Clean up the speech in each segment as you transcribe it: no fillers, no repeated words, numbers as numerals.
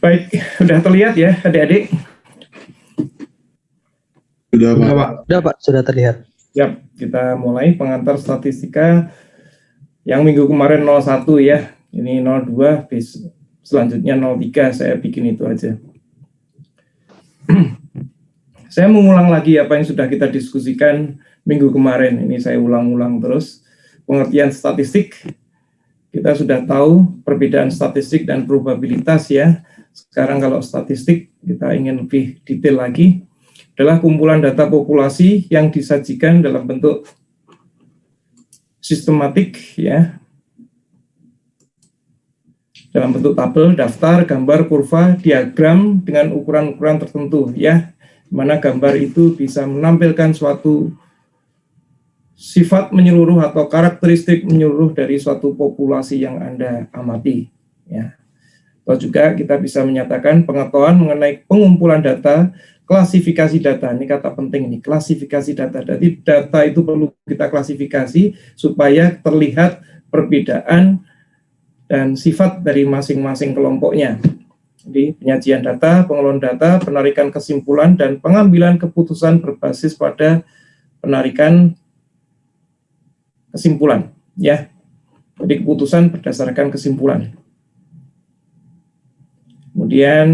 Baik, sudah terlihat ya adik-adik? Sudah Pak. Sudah Pak, sudah terlihat. Siap, kita mulai pengantar statistika yang minggu kemarin 01 ya. Ini 02, selanjutnya 03, saya bikin itu aja. Saya mengulang lagi apa yang sudah kita diskusikan minggu kemarin. Ini saya ulang-ulang terus. Pengertian statistik, kita sudah tahu perbedaan statistik dan probabilitas ya. Sekarang kalau statistik, kita ingin lebih detail lagi, adalah kumpulan data populasi yang disajikan dalam bentuk sistematik ya, dalam bentuk tabel, daftar, gambar, kurva, diagram dengan ukuran-ukuran tertentu ya, di mana gambar itu bisa menampilkan suatu sifat menyeluruh atau karakteristik menyeluruh dari suatu populasi yang Anda amati ya. Atau juga kita bisa menyatakan pengetahuan mengenai pengumpulan data, klasifikasi data. Ini kata penting nih, klasifikasi data. Jadi data itu perlu kita klasifikasi supaya terlihat perbedaan dan sifat dari masing-masing kelompoknya. Jadi penyajian data, pengelolaan data, penarikan kesimpulan, dan pengambilan keputusan berbasis pada penarikan kesimpulan. Ya, jadi keputusan berdasarkan kesimpulan. Kemudian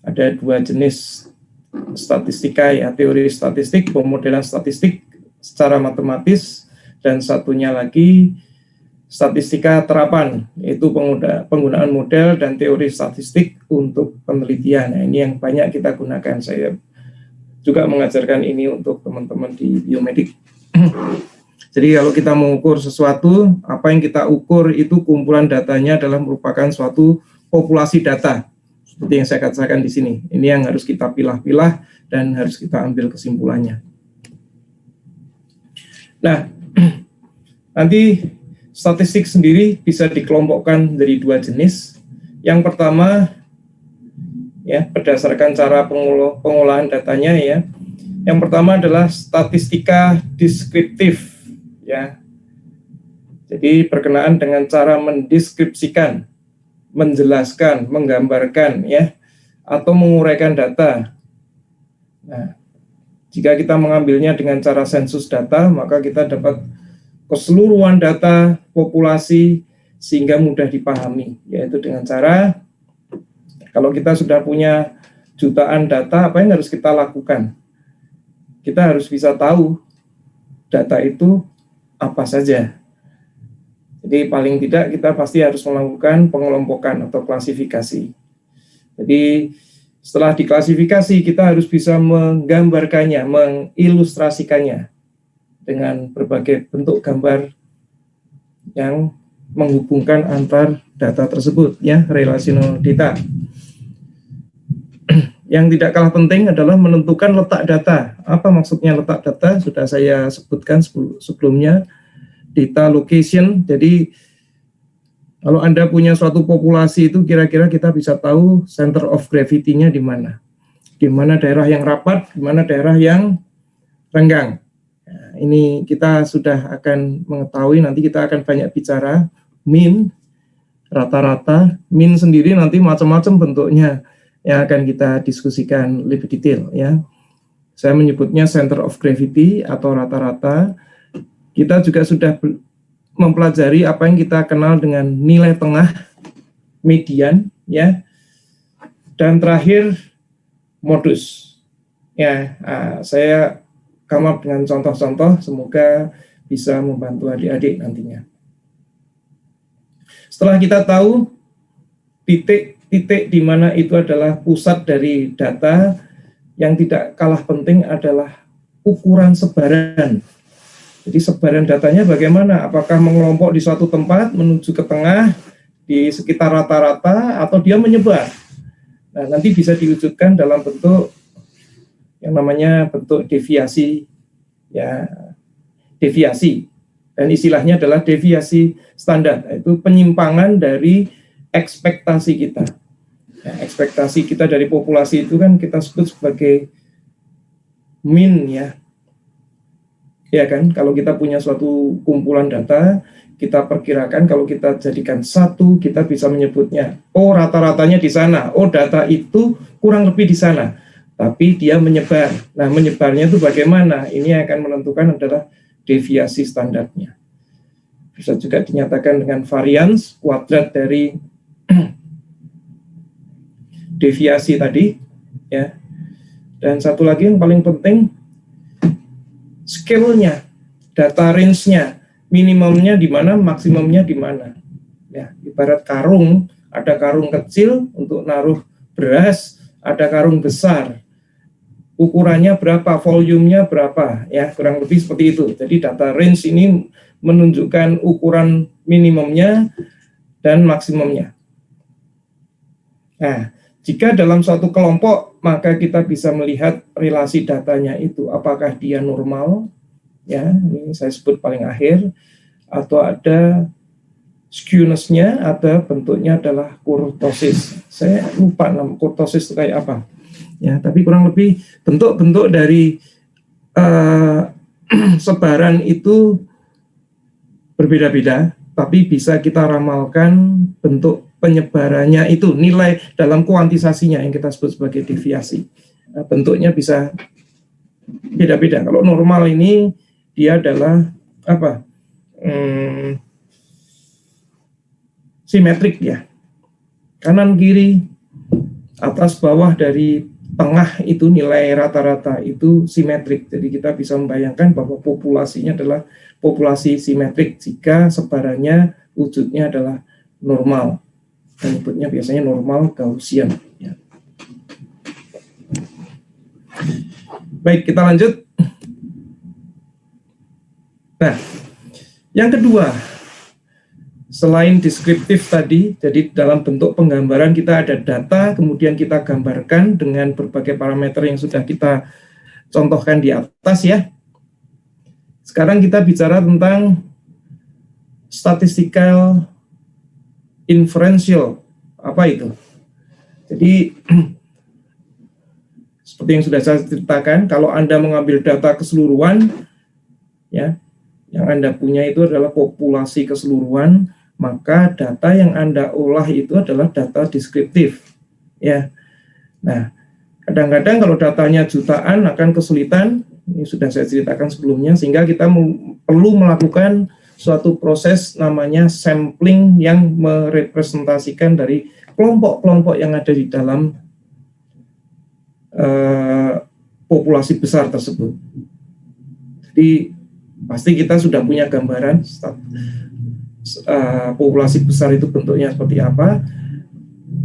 ada dua jenis statistika ya, teori statistik, pemodelan statistik secara matematis, dan satunya lagi statistika terapan, yaitu penggunaan model dan teori statistik untuk penelitian. Nah, ini yang banyak kita gunakan. Saya juga mengajarkan ini untuk teman-teman di biomedik. Jadi kalau kita mengukur sesuatu, apa yang kita ukur itu kumpulan datanya adalah merupakan suatu populasi data, seperti yang saya katakan di sini. Ini yang harus kita pilah-pilah dan harus kita ambil kesimpulannya. Nah, nanti statistik sendiri bisa dikelompokkan dari dua jenis. Yang pertama, ya berdasarkan cara pengolahan datanya ya. Yang pertama adalah statistika deskriptif, ya. Jadi berkenaan dengan cara mendeskripsikan, menjelaskan, menggambarkan, ya, atau menguraikan data. Nah, jika kita mengambilnya dengan cara sensus data, maka kita dapat keseluruhan data populasi sehingga mudah dipahami, yaitu dengan cara, kalau kita sudah punya jutaan data, apa yang harus kita lakukan? Kita harus bisa tahu data itu apa saja. Jadi paling tidak kita pasti harus melakukan pengelompokan atau klasifikasi. Jadi setelah diklasifikasi kita harus bisa menggambarkannya, mengilustrasikannya dengan berbagai bentuk gambar yang menghubungkan antar data tersebut, ya, relational data. Yang tidak kalah penting adalah menentukan letak data. Apa maksudnya letak data? Sudah saya sebutkan sebelumnya, data location. Jadi kalau Anda punya suatu populasi itu kira-kira kita bisa tahu center of gravity-nya di mana. Di mana daerah yang rapat, di mana daerah yang renggang. Nah, ini kita sudah akan mengetahui, nanti kita akan banyak bicara mean, rata-rata, mean sendiri nanti macam-macam bentuknya yang akan kita diskusikan lebih detail ya. Saya menyebutnya center of gravity atau rata-rata. Kita juga sudah mempelajari apa yang kita kenal dengan nilai tengah, median ya. Dan terakhir modus. Ya, saya come up dengan contoh-contoh, semoga bisa membantu adik-adik nantinya. Setelah kita tahu titik di mana itu adalah pusat dari data, yang tidak kalah penting adalah ukuran sebaran. Jadi sebaran datanya bagaimana? Apakah mengelompok di suatu tempat menuju ke tengah, di sekitar rata-rata, atau dia menyebar? Nah, nanti bisa diwujudkan dalam bentuk yang namanya bentuk deviasi, ya, deviasi. Dan istilahnya adalah deviasi standar, yaitu penyimpangan dari ekspektasi kita. Nah, ekspektasi kita dari populasi itu kan kita sebut sebagai mean ya. Ya kan, kalau kita punya suatu kumpulan data, kita perkirakan kalau kita jadikan 1, kita bisa menyebutnya, oh rata-ratanya di sana, oh data itu kurang lebih di sana, tapi dia menyebar. Nah, menyebarnya itu bagaimana? Ini akan menentukan adalah deviasi standarnya. Bisa juga dinyatakan dengan varians, kuadrat dari deviasi tadi, ya. Dan satu lagi yang paling penting, scale-nya, data range-nya, minimumnya di mana, maksimumnya di mana. Ya, ibarat karung, ada karung kecil untuk naruh beras, ada karung besar. Ukurannya berapa, volumenya berapa, ya kurang lebih seperti itu. Jadi data range ini menunjukkan ukuran minimumnya dan maksimumnya. Nah, jika dalam suatu kelompok, maka kita bisa melihat relasi datanya itu, apakah dia normal, ya, ini saya sebut paling akhir, atau ada skewness-nya, ada bentuknya adalah kurtosis. Saya lupa nama kurtosis itu kayak apa, ya, tapi kurang lebih bentuk-bentuk dari sebaran itu berbeda-beda, tapi bisa kita ramalkan bentuk penyebarannya itu, nilai dalam kuantisasinya yang kita sebut sebagai deviasi. Nah, bentuknya bisa beda-beda. Kalau normal ini dia adalah apa? Simetrik ya. Kanan kiri, atas bawah dari tengah itu nilai rata-rata itu simetrik. Jadi kita bisa membayangkan bahwa populasinya adalah populasi simetrik jika sebarannya wujudnya adalah normal. Dan nyebutnya biasanya normal Gaussian. Ya. Baik, kita lanjut. Nah, yang kedua, selain deskriptif tadi, jadi dalam bentuk penggambaran kita ada data, kemudian kita gambarkan dengan berbagai parameter yang sudah kita contohkan di atas ya. Sekarang kita bicara tentang statistical inferential. Apa itu? Jadi seperti yang sudah saya ceritakan, kalau Anda mengambil data keseluruhan, ya, yang Anda punya itu adalah populasi keseluruhan, maka data yang Anda olah itu adalah data deskriptif, ya. Nah, kadang-kadang kalau datanya jutaan akan kesulitan, ini sudah saya ceritakan sebelumnya, sehingga kita perlu melakukan suatu proses namanya sampling yang merepresentasikan dari kelompok-kelompok yang ada di dalam populasi besar tersebut. Jadi pasti kita sudah punya gambaran populasi besar itu bentuknya seperti apa,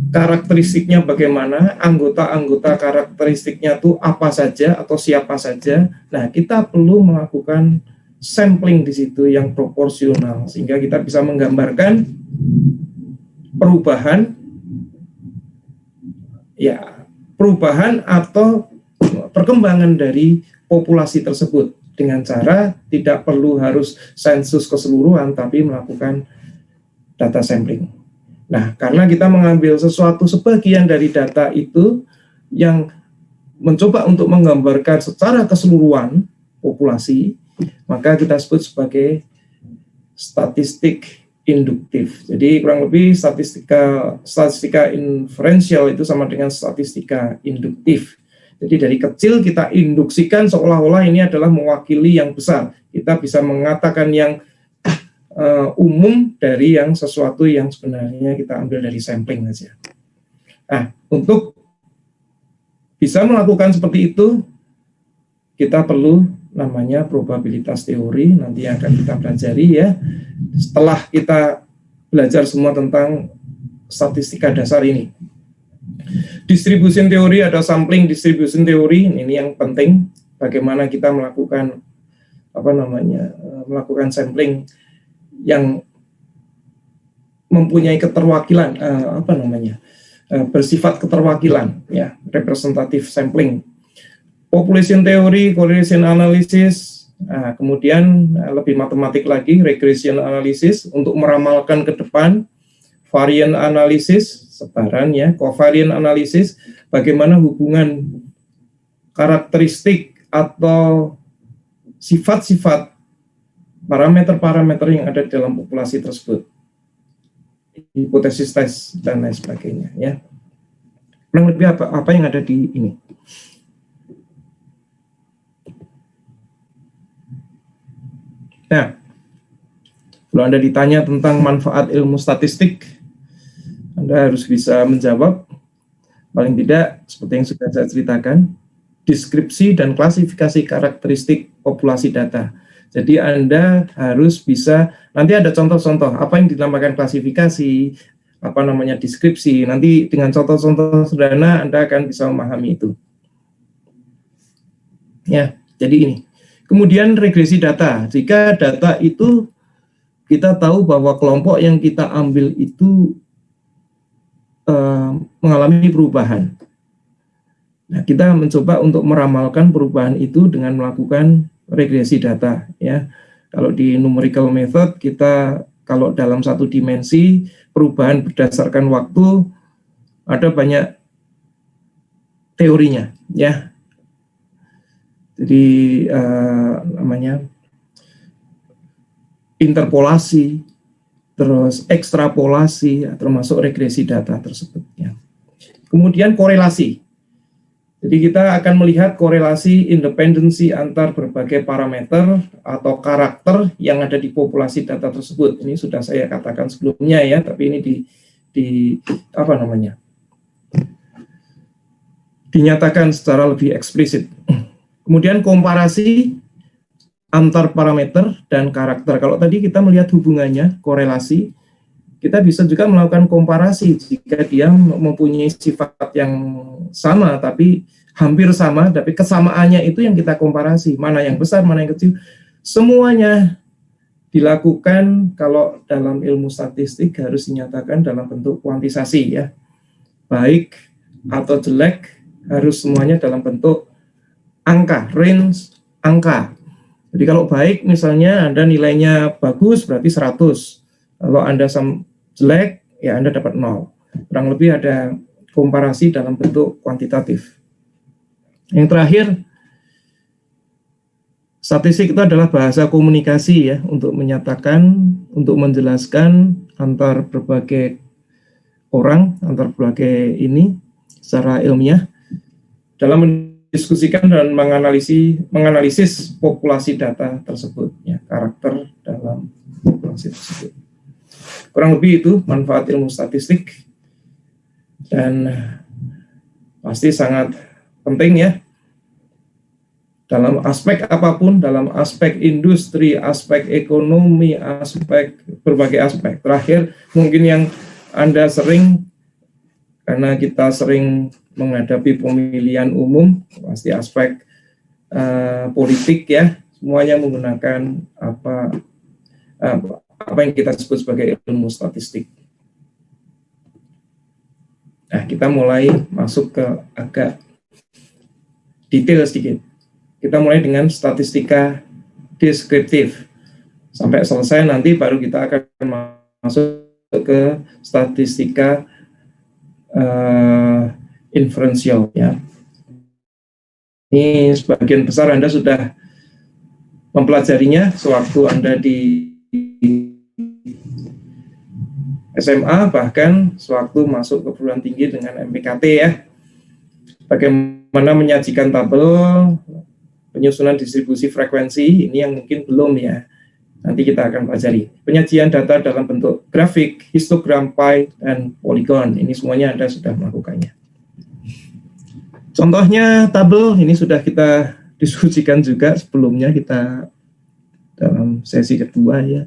karakteristiknya bagaimana, anggota-anggota karakteristiknya itu apa saja atau siapa saja. Nah, kita perlu melakukan sampling di situ yang proporsional sehingga kita bisa menggambarkan perubahan atau perkembangan dari populasi tersebut dengan cara tidak perlu harus sensus keseluruhan tapi melakukan data sampling. Nah, karena kita mengambil sesuatu sebagian dari data itu yang mencoba untuk menggambarkan secara keseluruhan populasi, maka kita sebut sebagai statistik induktif. Jadi kurang lebih statistika inferential itu sama dengan statistika induktif. Jadi dari kecil kita induksikan seolah-olah ini adalah mewakili yang besar. Kita bisa mengatakan yang umum dari yang sesuatu yang sebenarnya kita ambil dari sampling saja. Nah, untuk bisa melakukan seperti itu, kita perlu namanya probabilitas teori, nanti akan kita pelajari ya. Setelah kita belajar semua tentang statistika dasar ini. Distribution teori, ada sampling distribution teori, ini yang penting, bagaimana kita melakukan melakukan sampling yang mempunyai keterwakilan bersifat keterwakilan ya, representative sampling. Population theory, correlation analysis, kemudian lebih matematik lagi, regression analysis untuk meramalkan ke depan, variant analysis, sebaran ya, covariant analysis, bagaimana hubungan karakteristik atau sifat-sifat parameter-parameter yang ada di dalam populasi tersebut, hipotesis tes dan lain sebagainya, ya. Kurang lebih apa yang ada di ini. Nah, kalau Anda ditanya tentang manfaat ilmu statistik, Anda harus bisa menjawab, paling tidak seperti yang sudah saya ceritakan, deskripsi dan klasifikasi karakteristik populasi data. Jadi Anda harus bisa, nanti ada contoh-contoh apa yang dinamakan klasifikasi, apa namanya deskripsi, nanti dengan contoh-contoh sederhana Anda akan bisa memahami itu. Ya, jadi ini. Kemudian regresi data. Jika data itu kita tahu bahwa kelompok yang kita ambil itu mengalami perubahan. Nah, kita mencoba untuk meramalkan perubahan itu dengan melakukan regresi data, ya. Kalau di numerical method kita kalau dalam satu dimensi perubahan berdasarkan waktu ada banyak teorinya, ya. Jadi namanya interpolasi, terus ekstrapolasi, termasuk regresi data tersebut, ya. Kemudian korelasi. Jadi kita akan melihat korelasi independensi antar berbagai parameter atau karakter yang ada di populasi data tersebut. Ini sudah saya katakan sebelumnya, ya, tapi ini apa namanya? Dinyatakan secara lebih eksplisit. Kemudian komparasi antar parameter dan karakter. Kalau tadi kita melihat hubungannya, korelasi, kita bisa juga melakukan komparasi jika dia mempunyai sifat yang sama, tapi hampir sama, tapi kesamaannya itu yang kita komparasi. Mana yang besar, mana yang kecil. Semuanya dilakukan kalau dalam ilmu statistik harus dinyatakan dalam bentuk kuantisasi, ya. Baik atau jelek harus semuanya dalam bentuk angka, range angka. Jadi kalau baik misalnya Anda nilainya bagus berarti 100. Kalau Anda jelek ya Anda dapat 0. Kurang lebih ada komparasi dalam bentuk kuantitatif. Yang terakhir, statistik itu adalah bahasa komunikasi, ya, untuk menyatakan, untuk menjelaskan antar berbagai orang, antar berbagai ini secara ilmiah dalam mendiskusikan dan menganalisis populasi data tersebut, ya, karakter dalam populasi tersebut. Kurang lebih itu manfaat ilmu statistik, dan pasti sangat penting, ya, dalam aspek apapun, dalam aspek industri, aspek ekonomi, aspek berbagai aspek. Terakhir, mungkin yang Anda sering, karena kita sering menghadapi pemilihan umum, pasti aspek politik, ya, semuanya menggunakan apa yang kita sebut sebagai ilmu statistik. Nah, kita mulai masuk ke agak detail sedikit. Kita mulai dengan statistika deskriptif. Sampai selesai nanti baru kita akan masuk ke statistika inferensial, ya. Ini sebagian besar Anda sudah mempelajarinya sewaktu Anda di SMA, bahkan sewaktu masuk ke perguruan tinggi dengan MPKT, ya. Bagaimana menyajikan tabel, penyusunan distribusi frekuensi, ini yang mungkin belum, ya. Nanti kita akan pelajari. Penyajian data dalam bentuk grafik, histogram, pie, dan polygon. Ini semuanya Anda sudah melakukannya. Contohnya tabel, ini sudah kita diskusikan juga sebelumnya, kita dalam sesi kedua, ya.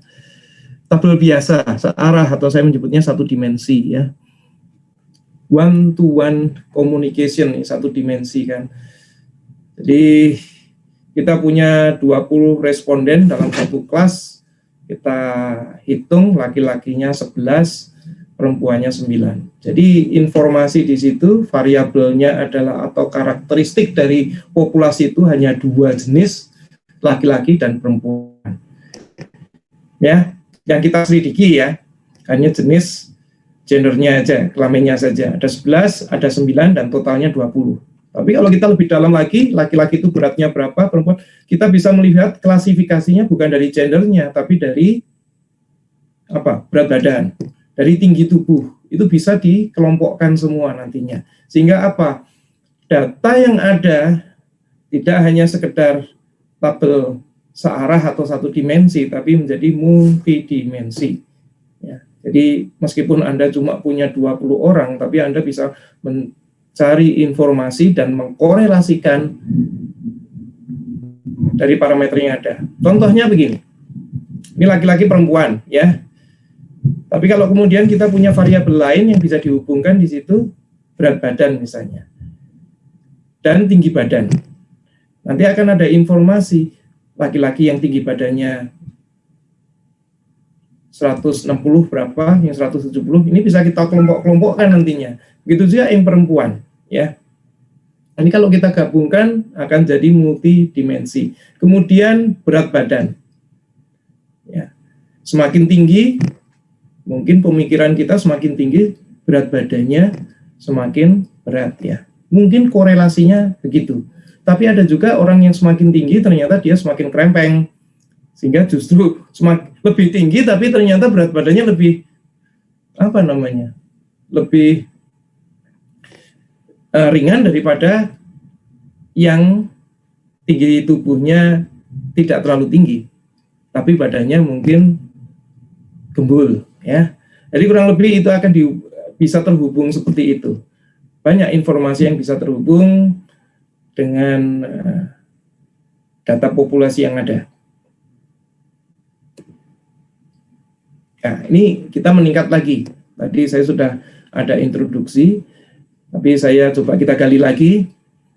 Tabel biasa, searah, atau saya menyebutnya satu dimensi, ya. One-to-one communication, satu dimensi, kan. Jadi kita punya 20 responden dalam satu kelas, kita hitung laki-lakinya 11, perempuannya 9. Jadi informasi di situ, variabelnya adalah atau karakteristik dari populasi itu hanya 2 jenis, laki-laki dan perempuan. Ya, yang kita selidiki, ya, hanya jenis gendernya aja, kelaminnya saja. Ada 11, ada 9, dan totalnya 20. Tapi kalau kita lebih dalam lagi, laki-laki itu beratnya berapa, perempuan, kita bisa melihat klasifikasinya bukan dari gendernya, tapi dari berat badan, dari tinggi tubuh. Itu bisa dikelompokkan semua nantinya. Sehingga data yang ada tidak hanya sekedar tabel searah atau satu dimensi, tapi menjadi multidimensi. Ya, jadi meskipun Anda cuma punya 20 orang, tapi Anda bisa mencari informasi dan mengkorelasikan dari parameter yang ada. Contohnya begini, ini laki-laki perempuan, ya. Tapi kalau kemudian kita punya variabel lain yang bisa dihubungkan di situ, berat badan misalnya, dan tinggi badan. Nanti akan ada informasi laki-laki yang tinggi badannya 160 berapa, yang 170, ini bisa kita kelompok-kelompokkan nantinya. Begitu juga yang perempuan, ya. Ini kalau kita gabungkan akan jadi multidimensi. Kemudian berat badan. Ya. Semakin tinggi, mungkin pemikiran kita semakin tinggi, berat badannya semakin berat, ya. Mungkin korelasinya begitu. Tapi ada juga orang yang semakin tinggi ternyata dia semakin krempeng, sehingga justru semakin lebih tinggi tapi ternyata berat badannya lebih lebih ringan daripada yang tinggi tubuhnya tidak terlalu tinggi tapi badannya mungkin gembul, ya. Jadi kurang lebih itu akan bisa terhubung seperti itu. Banyak informasi yang bisa terhubung dengan data populasi yang ada. Nah, ini kita meningkat lagi. Tadi saya sudah ada introduksi, tapi kita gali lagi.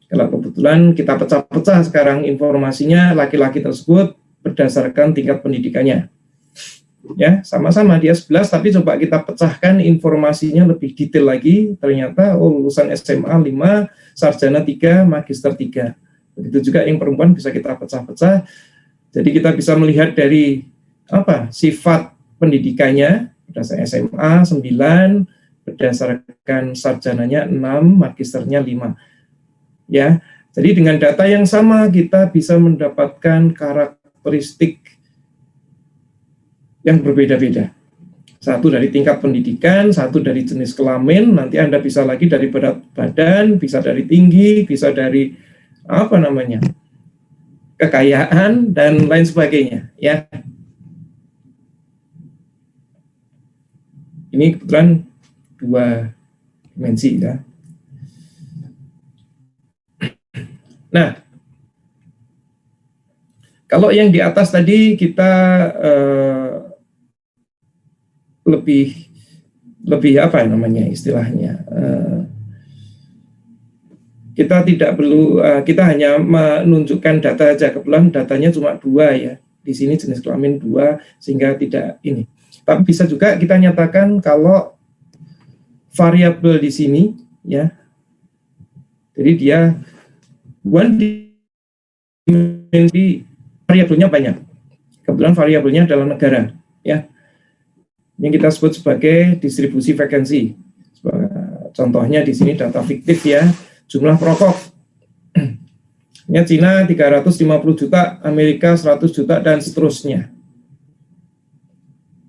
Kalau kebetulan kita pecah-pecah sekarang informasinya laki-laki tersebut berdasarkan tingkat pendidikannya. Ya, sama-sama dia 11, tapi coba kita pecahkan informasinya lebih detail lagi. Ternyata lulusan SMA 5, sarjana 3, magister 3. Begitu juga yang perempuan bisa kita pecah-pecah. Jadi kita bisa melihat dari sifat pendidikannya, berdasarkan SMA 9, berdasarkan sarjananya 6, magisternya 5. Ya, jadi dengan data yang sama kita bisa mendapatkan karakteristik yang berbeda-beda. Satu dari tingkat pendidikan, satu dari jenis kelamin, nanti Anda bisa lagi dari berat badan, bisa dari tinggi, bisa dari kekayaan dan lain sebagainya, ya. Ini kebetulan 2 dimensi, ya. Nah, kalau yang di atas tadi kita lebih istilahnya, kita tidak perlu, kita hanya menunjukkan data saja. Kebetulan datanya cuma 2, ya. Di sini jenis kelamin 2, sehingga tidak ini. Tapi bisa juga kita nyatakan kalau variabel di sini, ya. Jadi dia variabelnya banyak. Kebetulan variabelnya adalah negara, ya. Yang kita sebut sebagai distribusi vacancy. Contohnya di sini data fiktif, ya. Jumlah perokok. Ini Cina 350 juta, Amerika 100 juta, dan seterusnya.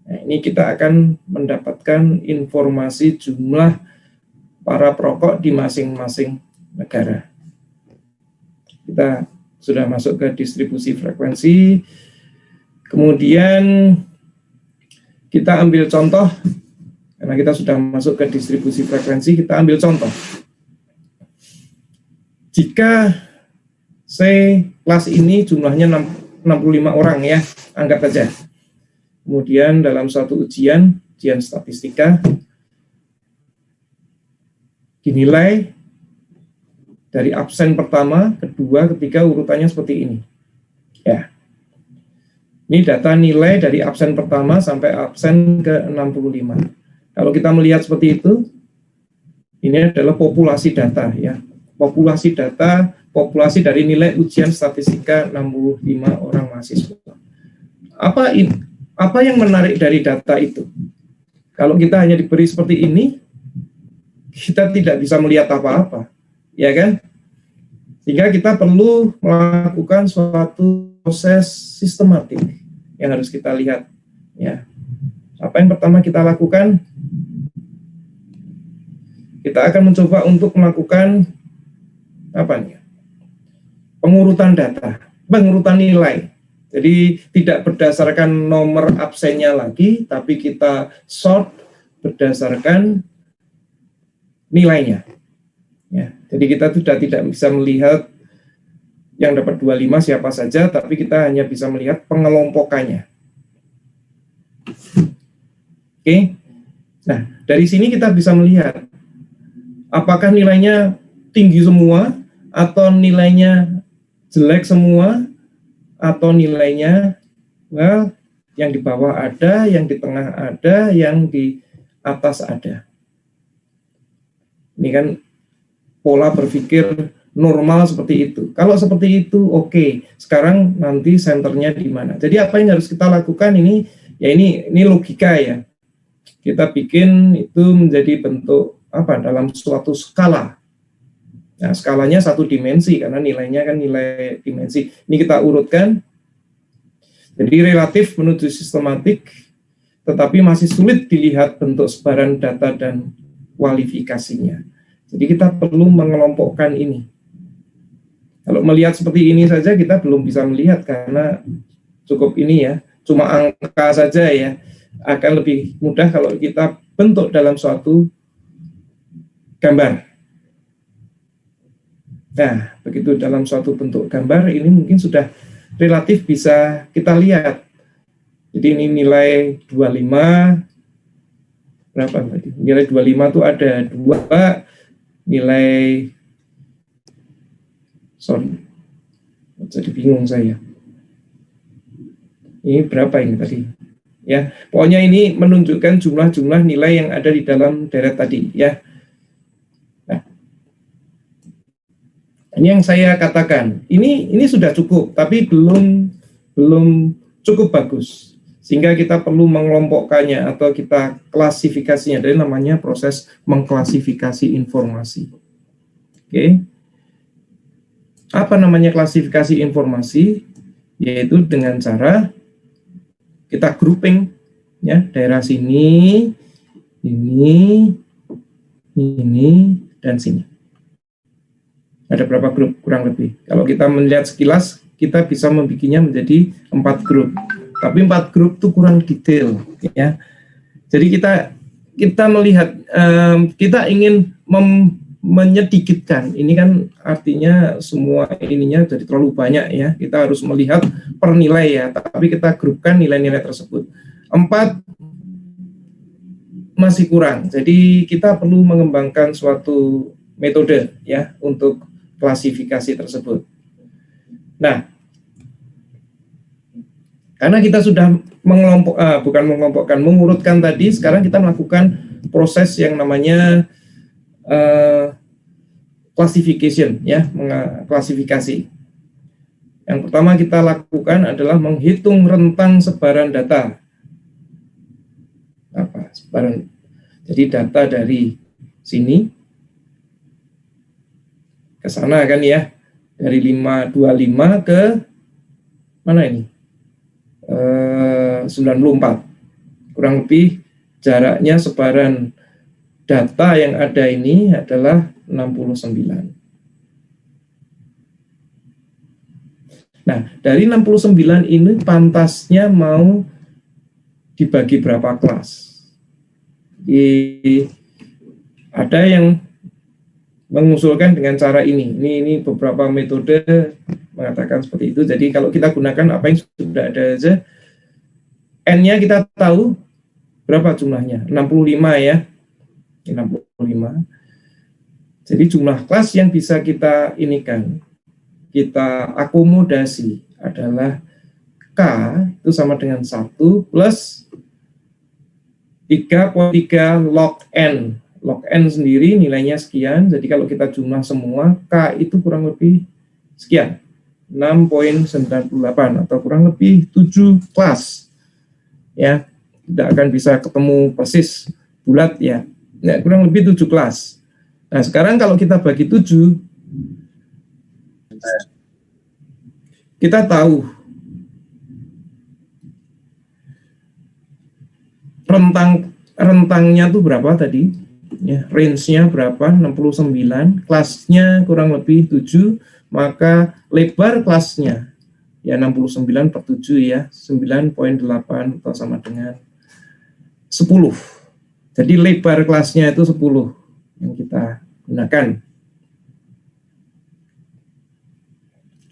Nah, ini kita akan mendapatkan informasi jumlah para perokok di masing-masing negara. Kita sudah masuk ke distribusi frekuensi. Kemudian kita ambil contoh, karena kita sudah masuk ke distribusi frekuensi, kita ambil contoh. Jika kelas ini jumlahnya 65 orang, ya, anggap saja. Kemudian dalam suatu ujian statistika, dinilai dari absen pertama, kedua, ketiga, urutannya seperti ini. Ya. Ini data nilai dari absen pertama sampai absen ke-65. Kalau kita melihat seperti itu, ini adalah populasi data, ya. Populasi data, populasi dari nilai ujian statistika 65 orang mahasiswa. Apa yang menarik dari data itu? Kalau kita hanya diberi seperti ini, kita tidak bisa melihat apa-apa, ya kan? Sehingga kita perlu melakukan suatu proses sistematik yang harus kita lihat. Ya, apa yang pertama kita lakukan? Kita akan mencoba untuk melakukan apa nih? Pengurutan data, pengurutan nilai. Jadi tidak berdasarkan nomor absennya lagi, tapi kita sort berdasarkan nilainya. Ya, jadi kita sudah tidak bisa melihat yang dapat 25 siapa saja, tapi kita hanya bisa melihat pengelompokannya. Oke. Nah, dari sini kita bisa melihat apakah nilainya tinggi semua atau nilainya jelek semua atau nilainya yang di bawah ada, yang di tengah ada, yang di atas ada. Ini kan pola berpikir normal seperti itu. Kalau seperti itu, oke. Sekarang nanti senternya di mana? Jadi apa yang harus kita lakukan ini? Ya ini logika ya. Kita bikin itu menjadi bentuk apa? Dalam suatu skala. Nah, skalanya satu dimensi karena nilainya kan nilai dimensi. Ini kita urutkan. Jadi relatif menuju sistematik, tetapi masih sulit dilihat bentuk sebaran data dan kualifikasinya. Jadi kita perlu mengelompokkan ini. Kalau melihat seperti ini saja kita belum bisa melihat karena cukup ini ya, cuma angka saja ya. Akan lebih mudah kalau kita bentuk dalam suatu gambar. Nah, begitu dalam suatu bentuk gambar ini mungkin sudah relatif bisa kita lihat. Jadi ini nilai 25 berapa tadi? Nilai 25 itu ada 2 nilai, jadi bingung saya. Ini berapa ini tadi? Ya, pokoknya ini menunjukkan jumlah-jumlah nilai yang ada di dalam deret tadi, ya. Nah, ini yang saya katakan. Ini sudah cukup, tapi belum cukup bagus. Sehingga kita perlu mengelompokkannya atau kita klasifikasinya. Dari namanya proses mengklasifikasi informasi. Oke. Apa namanya klasifikasi informasi? Yaitu dengan cara kita grouping ya, daerah sini, ini, dan sini. Ada berapa grup kurang lebih? Kalau kita melihat sekilas, kita bisa membikinnya menjadi 4 grup. Tapi 4 grup itu kurang detail, ya. Jadi kita melihat, kita ingin menyedikitkan. Ini kan artinya semua ininya jadi terlalu banyak ya. Kita harus melihat per nilai ya. Tapi kita grupkan nilai-nilai tersebut. 4 masih kurang. Jadi kita perlu mengembangkan suatu metode ya untuk klasifikasi tersebut. Nah, karena kita sudah mengurutkan tadi, sekarang kita melakukan proses yang namanya classification, ya, klasifikasi. Yang pertama kita lakukan adalah menghitung rentang sebaran data. Apa sebaran? Jadi data dari sini ke sana kan ya, dari 525 ke mana ini? 94. Kurang lebih jaraknya sebaran data yang ada ini adalah 69. Nah, dari 69 ini pantasnya mau dibagi berapa kelas? Ada yang mengusulkan dengan cara ini. Ini beberapa metode mengatakan seperti itu. Jadi kalau kita gunakan apa yang sudah ada aja, N-nya kita tahu berapa jumlahnya? 65 ya. 65. Jadi jumlah kelas yang bisa kita inikan, kita akomodasi adalah K itu sama dengan 1 plus 3,3 log N. Log N sendiri nilainya sekian, jadi kalau kita jumlah semua, K itu kurang lebih sekian, 6,98 atau kurang lebih 7 kelas. Ya, tidak akan bisa ketemu persis bulat ya. Nah, kurang lebih 7 kelas. Nah, sekarang kalau kita bagi 7, Kita tahu rentangnya tuh berapa tadi? Ya, range-nya berapa? 69, kelasnya kurang lebih 7, maka lebar kelasnya ya 69 per 7 ya, 9,8 atau sama dengan 10. Jadi lebar kelasnya itu 10 yang kita gunakan.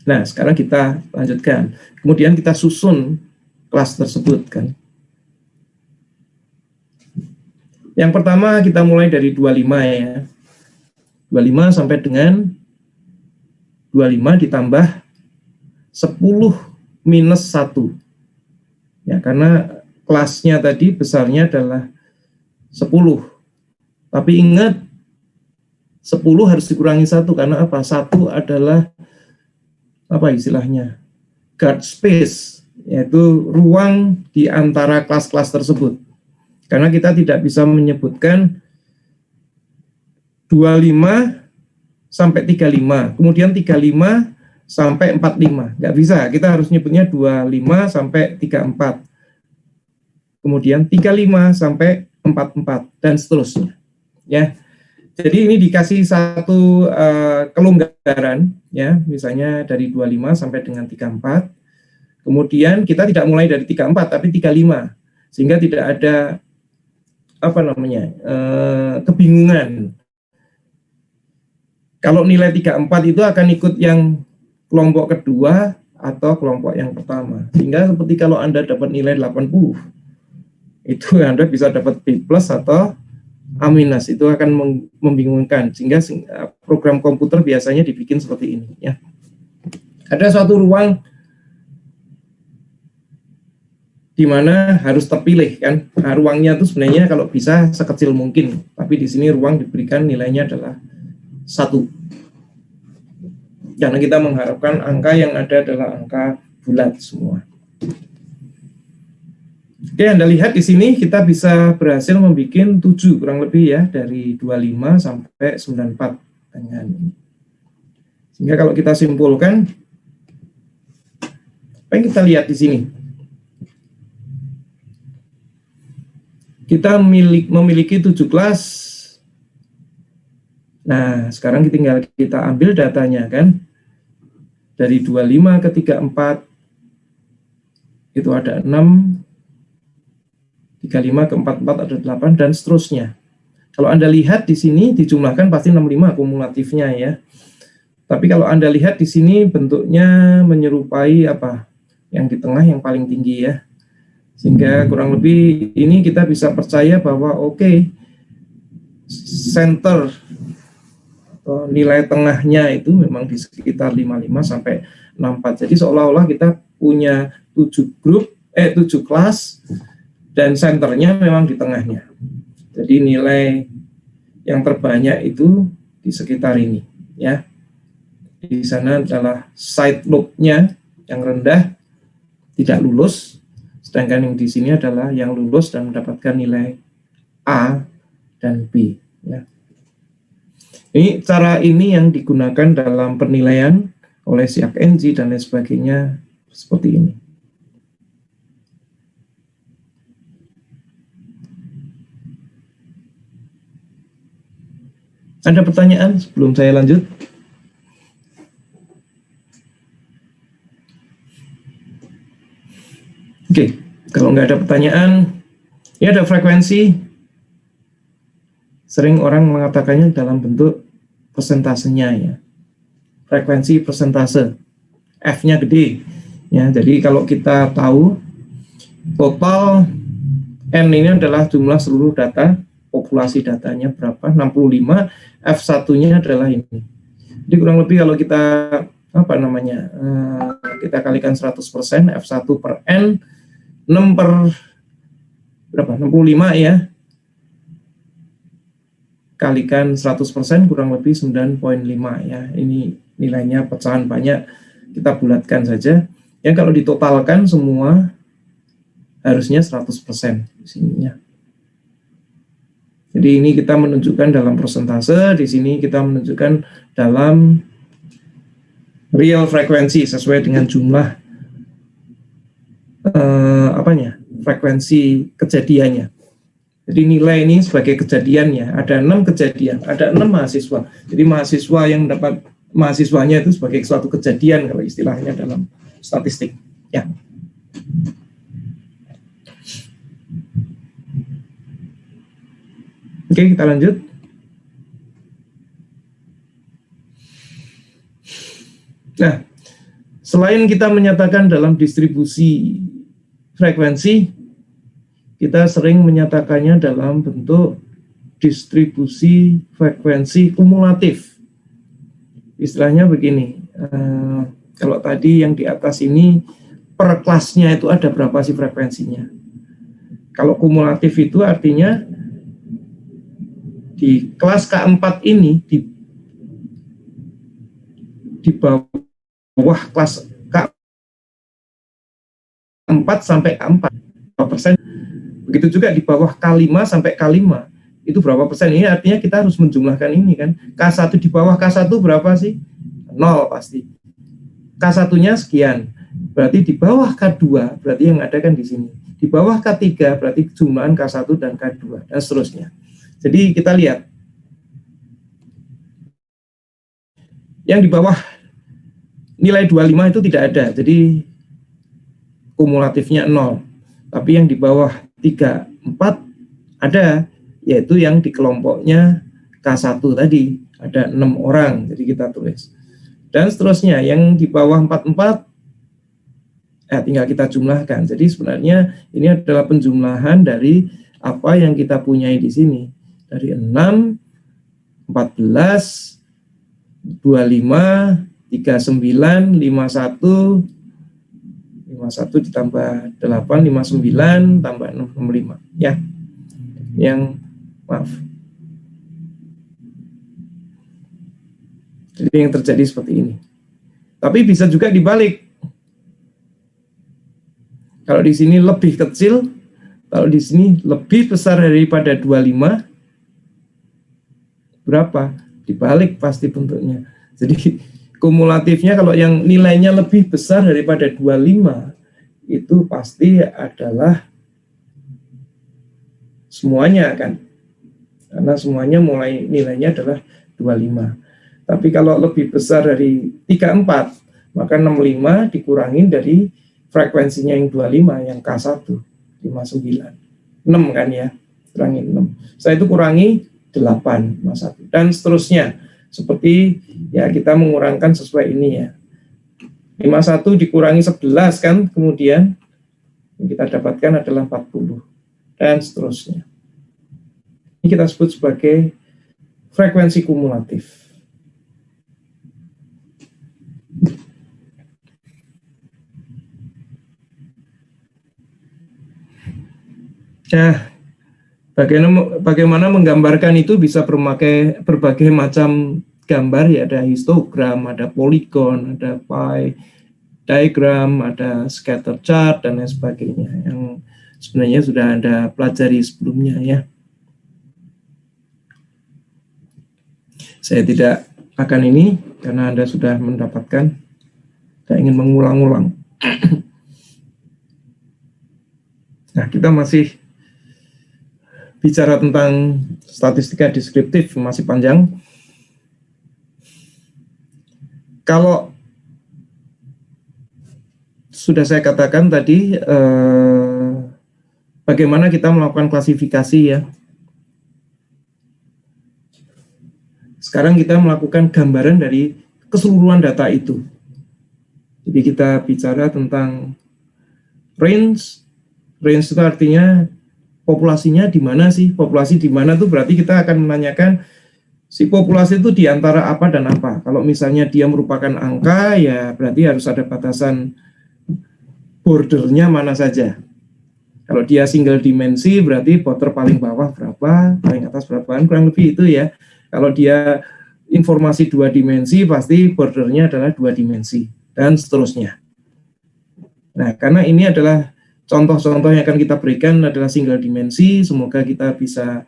Nah, sekarang kita lanjutkan. Kemudian kita susun kelas tersebut kan. Yang pertama kita mulai dari 25 ya. 25 sampai dengan 25 ditambah 10 minus 1. Ya, karena kelasnya tadi besarnya adalah 10. Tapi ingat 10 harus dikurangi 1 karena apa? 1 adalah apa istilahnya? Guard space, yaitu ruang di antara kelas-kelas tersebut. Karena kita tidak bisa menyebutkan 25 sampai 35, kemudian 35 sampai 45. Nggak bisa, kita harus nyebutnya 25 sampai 34. Kemudian 35 sampai 44 dan seterusnya. Ya. Jadi ini dikasih satu kelonggaran ya, misalnya dari 25 sampai dengan 34. Kemudian kita tidak mulai dari 34 tapi 35. Sehingga tidak ada apa namanya? Kebingungan. Kalau nilai 34 itu akan ikut yang kelompok kedua atau kelompok yang pertama. Sehingga seperti kalau Anda dapat nilai 80, itu Anda bisa dapat B+ atau A-, itu akan membingungkan. Sehingga program komputer biasanya dibikin seperti ini. Ya. Ada suatu ruang di mana harus terpilih kan. Nah, ruangnya itu sebenarnya kalau bisa sekecil mungkin. Tapi di sini ruang diberikan nilainya adalah 1. Karena kita mengharapkan angka yang ada adalah angka bulat semua. Oke, Anda lihat di sini kita bisa berhasil membuat 7 kurang lebih ya, dari 25 sampai 94 dengan ini. Sehingga kalau kita simpulkan, apa yang kita lihat di sini? Kita memiliki 7 kelas. Nah, sekarang tinggal kita ambil datanya kan. Dari 25 ke 34 itu ada 6, 35 ke 44 ada 8 dan seterusnya. Kalau Anda lihat di sini dijumlahkan pasti 65 kumulatifnya ya. Tapi kalau Anda lihat di sini bentuknya menyerupai apa? Yang di tengah yang paling tinggi ya. Sehingga kurang lebih ini kita bisa percaya bahwa oke, center atau nilai tengahnya itu memang di sekitar 55 sampai 64. Jadi seolah-olah kita punya 7 kelas dan senternya memang di tengahnya. Jadi nilai yang terbanyak itu di sekitar ini ya. Di sana adalah side lobe-nya yang rendah tidak lulus. Sedangkan yang di sini adalah yang lulus dan mendapatkan nilai A dan B. Ya. Ini cara ini yang digunakan dalam penilaian oleh SIAK NG dan lain sebagainya seperti ini. Ada pertanyaan sebelum saya lanjut? Oke, kalau nggak ada pertanyaan, ini ada frekuensi. Sering orang mengatakannya dalam bentuk persentasenya ya. Frekuensi persentase, F-nya gede. Ya, jadi kalau kita tahu total N ini adalah jumlah seluruh data, populasi datanya berapa, 65, F1-nya adalah ini. Jadi kurang lebih kalau kita apa namanya, kita kalikan 100%, F1 per N, 6 per berapa? 65 ya. Kalikan 100% kurang lebih 9,5 ya. Ini nilainya pecahan banyak, kita bulatkan saja. Yang kalau ditotalkan semua harusnya 100% di sininya. Jadi ini kita menunjukkan dalam persentase, di sini kita menunjukkan dalam real frekuensi sesuai dengan jumlah frekuensi kejadiannya. Jadi nilai ini sebagai kejadiannya, ada 6 kejadian, ada 6 mahasiswa. Jadi mahasiswa yang dapat mahasiswanya itu sebagai suatu kejadian kalau istilahnya dalam statistik. Ya. Oke, kita lanjut. Nah, selain kita menyatakan dalam distribusi frekuensi, kita sering menyatakannya dalam bentuk distribusi frekuensi kumulatif. Istilahnya begini, kalau tadi yang di atas ini per kelasnya itu ada berapa sih frekuensinya. Kalau kumulatif itu artinya di kelas K4 ini di bawah kelas K4 sampai K4 berapa persen. Begitu juga di bawah K5 sampai K5 itu berapa persen. Ini artinya kita harus menjumlahkan ini kan. K1 di bawah K1 berapa sih? 0 pasti. K1-nya sekian. Berarti di bawah K2 berarti yang ada kan di sini. Di bawah K3 berarti jumlahan K1 dan K2 dan seterusnya. Jadi kita lihat yang di bawah nilai 25 itu tidak ada, jadi kumulatifnya 0. Tapi yang di bawah 3, 4 ada, yaitu yang di kelompoknya K1 tadi, ada 6 orang, jadi kita tulis. Dan seterusnya, yang di bawah 44, tinggal kita jumlahkan. Jadi sebenarnya ini adalah penjumlahan dari apa yang kita punyai di sini. Dari 6, 14, 25, 39, 51, 51 ditambah 8, 59, tambah 65. Ya, yang maaf. Jadi yang terjadi seperti ini. Tapi bisa juga dibalik. Kalau di sini lebih kecil, kalau di sini lebih besar daripada 25, berapa? Dibalik pasti bentuknya. Jadi kumulatifnya kalau yang nilainya lebih besar daripada 25 itu pasti adalah semuanya kan. Karena semuanya mulai nilainya adalah 25. Tapi kalau lebih besar dari 34, maka 65 dikurangin dari frekuensinya yang 25, yang K1, 59. 6 kan ya, kurangi 6. Saya itu kurangi 8, 1, dan seterusnya. Seperti ya kita mengurangkan sesuai ini ya. 51 dikurangi 11 kan, kemudian yang kita dapatkan adalah 40, dan seterusnya. Ini kita sebut sebagai frekuensi kumulatif. Nah, bagaimana menggambarkan itu bisa berbagai macam gambar ya, ada histogram, ada poligon, ada pie diagram, ada scatter chart dan lain sebagainya yang sebenarnya sudah Anda pelajari sebelumnya ya. Saya tidak akan ini karena Anda sudah mendapatkan, saya ingin mengulang-ulang. Nah, kita masih bicara tentang statistika deskriptif, masih panjang. Kalau sudah saya katakan tadi, bagaimana kita melakukan klasifikasi ya. Sekarang kita melakukan gambaran dari keseluruhan data itu. Jadi kita bicara tentang range. Range itu artinya populasinya di mana sih? Populasi di mana tuh berarti kita akan menanyakan si populasi itu di antara apa dan apa. Kalau misalnya dia merupakan angka, ya berarti harus ada batasan bordernya mana saja. Kalau dia single dimensi, berarti border paling bawah berapa, paling atas berapa, kurang lebih itu ya. Kalau dia informasi 2 dimensi, pasti bordernya adalah 2 dimensi, dan seterusnya. Nah, karena ini adalah contoh-contoh yang akan kita berikan adalah single dimensi, semoga kita bisa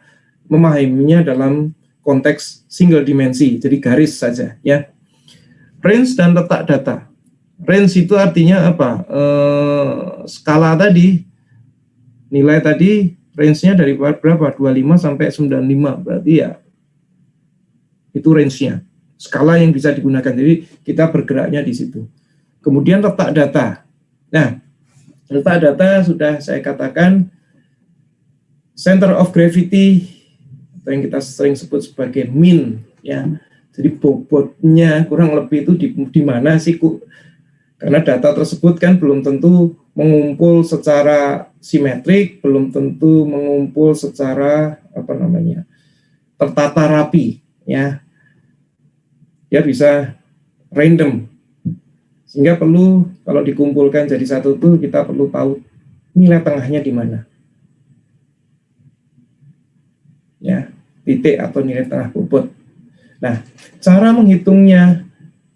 memahaminya dalam konteks single dimensi, jadi garis saja ya. range dan letak data. Range itu artinya apa? Skala tadi, nilai tadi range-nya dari berapa? 25 sampai 95, berarti ya itu range-nya. Skala yang bisa digunakan. Jadi kita bergeraknya di situ. Kemudian letak data. Nah, letak data sudah saya katakan center of gravity atau yang kita sering sebut sebagai min, ya. Jadi bobotnya kurang lebih itu di mana sih, karena data tersebut kan belum tentu mengumpul secara simetrik, belum tentu mengumpul secara tertata rapi, ya. Dia bisa random, sehingga perlu kalau dikumpulkan jadi satu tuh kita perlu tahu nilai tengahnya di mana, ya, titik atau nilai tengah bobot. Nah, cara menghitungnya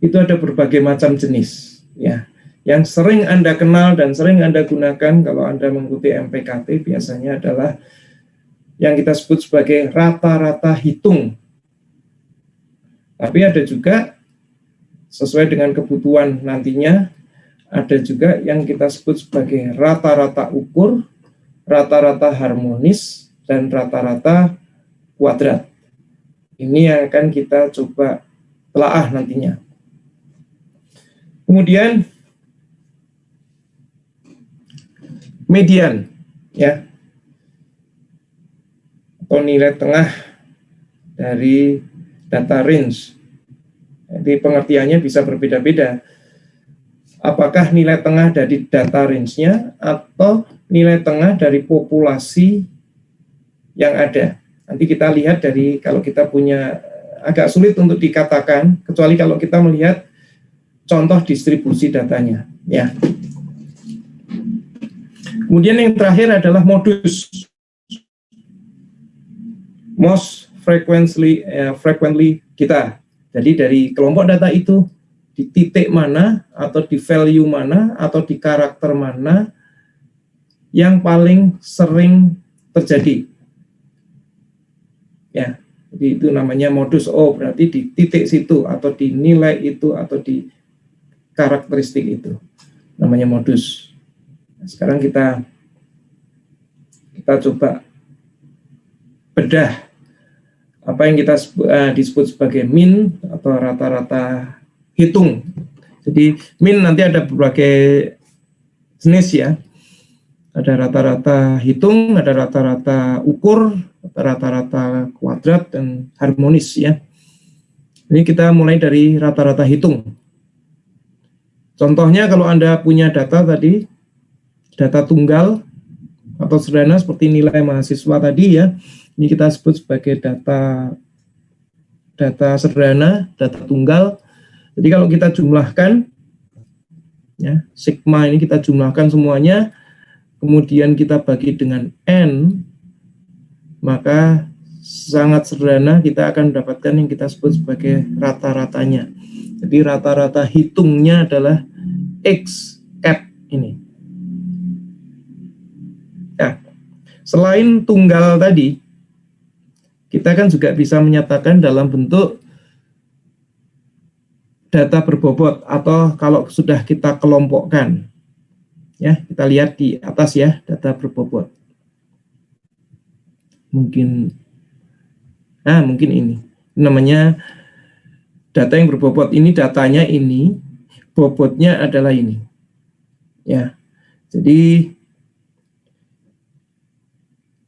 itu ada berbagai macam jenis, ya. Yang sering Anda kenal dan sering Anda gunakan kalau Anda mengikuti MPKT biasanya adalah yang kita sebut sebagai rata-rata hitung. Tapi ada juga sesuai dengan kebutuhan nantinya, ada juga yang kita sebut sebagai rata-rata ukur, rata-rata harmonis, dan rata-rata kuadrat. Ini yang akan kita coba telaah nantinya. Kemudian median, ya, atau nilai tengah dari data range. Jadi pengertiannya bisa berbeda-beda. Apakah nilai tengah dari data range-nya atau nilai tengah dari populasi yang ada. Nanti kita lihat dari, kalau kita punya, agak sulit untuk dikatakan, kecuali kalau kita melihat contoh distribusi datanya, ya. Kemudian yang terakhir adalah modus. Most frequently kita. Jadi dari kelompok data itu di titik mana atau di value mana atau di karakter mana yang paling sering terjadi. Ya, jadi itu namanya modus. Oh, berarti di titik situ atau di nilai itu atau di karakteristik itu. Namanya modus. Nah, sekarang kita coba bedah apa yang kita disebut sebagai min atau rata-rata hitung. Jadi min nanti ada berbagai jenis, ya. Ada rata-rata hitung, ada rata-rata ukur, rata-rata kuadrat, dan harmonis, ya. Ini kita mulai dari rata-rata hitung. Contohnya kalau Anda punya data tadi, data tunggal atau sederhana seperti nilai mahasiswa tadi, ya. Ini kita sebut sebagai data sederhana, data tunggal. Jadi kalau kita jumlahkan, ya, sigma ini kita jumlahkan semuanya, kemudian kita bagi dengan n, maka sangat sederhana kita akan mendapatkan yang kita sebut sebagai rata-ratanya. Jadi rata-rata hitungnya adalah x cap ini. Nah, selain tunggal tadi, kita kan juga bisa menyatakan dalam bentuk data berbobot, atau kalau sudah kita kelompokkan, ya, kita lihat di atas, ya, data berbobot. Mungkin ini namanya data yang berbobot. Ini datanya ini, bobotnya adalah ini, ya. Jadi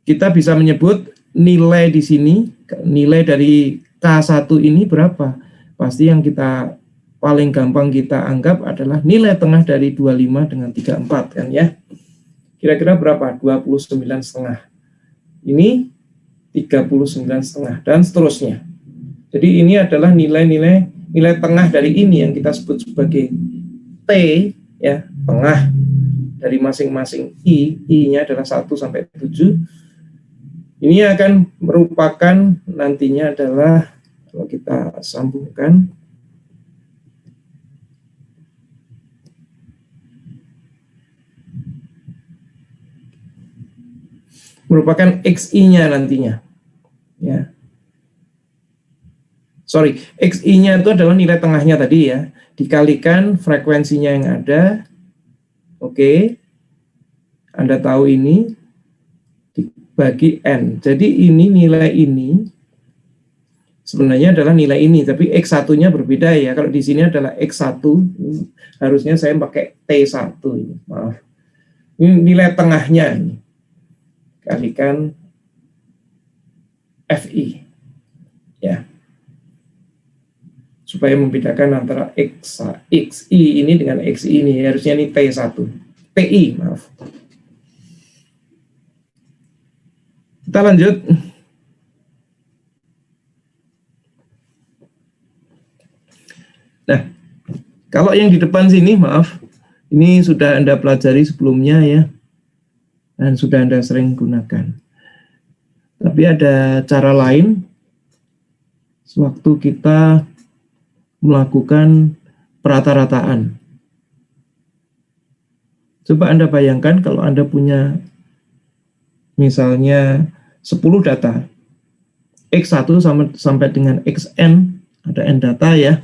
kita bisa menyebut nilai di sini, nilai dari K1 ini berapa? Pasti yang kita paling gampang kita anggap adalah nilai tengah dari 25 dengan 34, kan, ya. Kira-kira berapa? 29,5. Ini 39,5 dan seterusnya. Jadi ini adalah nilai tengah dari ini yang kita sebut sebagai T, ya, tengah dari masing-masing I-nya adalah 1 sampai 7. Ini akan merupakan nantinya adalah, kalau kita sambungkan, merupakan XI-nya nantinya, ya. Sorry, XI-nya itu adalah nilai tengahnya tadi, ya. dikalikan frekuensinya yang ada. Oke. Anda tahu ini dibagi N. Jadi ini nilai ini sebenarnya adalah nilai ini, tapi X1-nya berbeda ya. Kalau di sini adalah X1, harusnya saya pakai T1 ini. Maaf. Ini nilai tengahnya ini. Kalikan FI. Ya. Supaya membedakan antara XI ini dengan XI ini. Harusnya ini T1. TI, maaf. Kita lanjut. Nah, kalau yang di depan sini, maaf, ini sudah Anda pelajari sebelumnya ya, dan sudah Anda sering gunakan. Tapi ada cara lain, sewaktu kita melakukan perata-rataan. Coba Anda bayangkan kalau Anda punya misalnya 10 data, X1 sampai dengan XN, ada N data ya,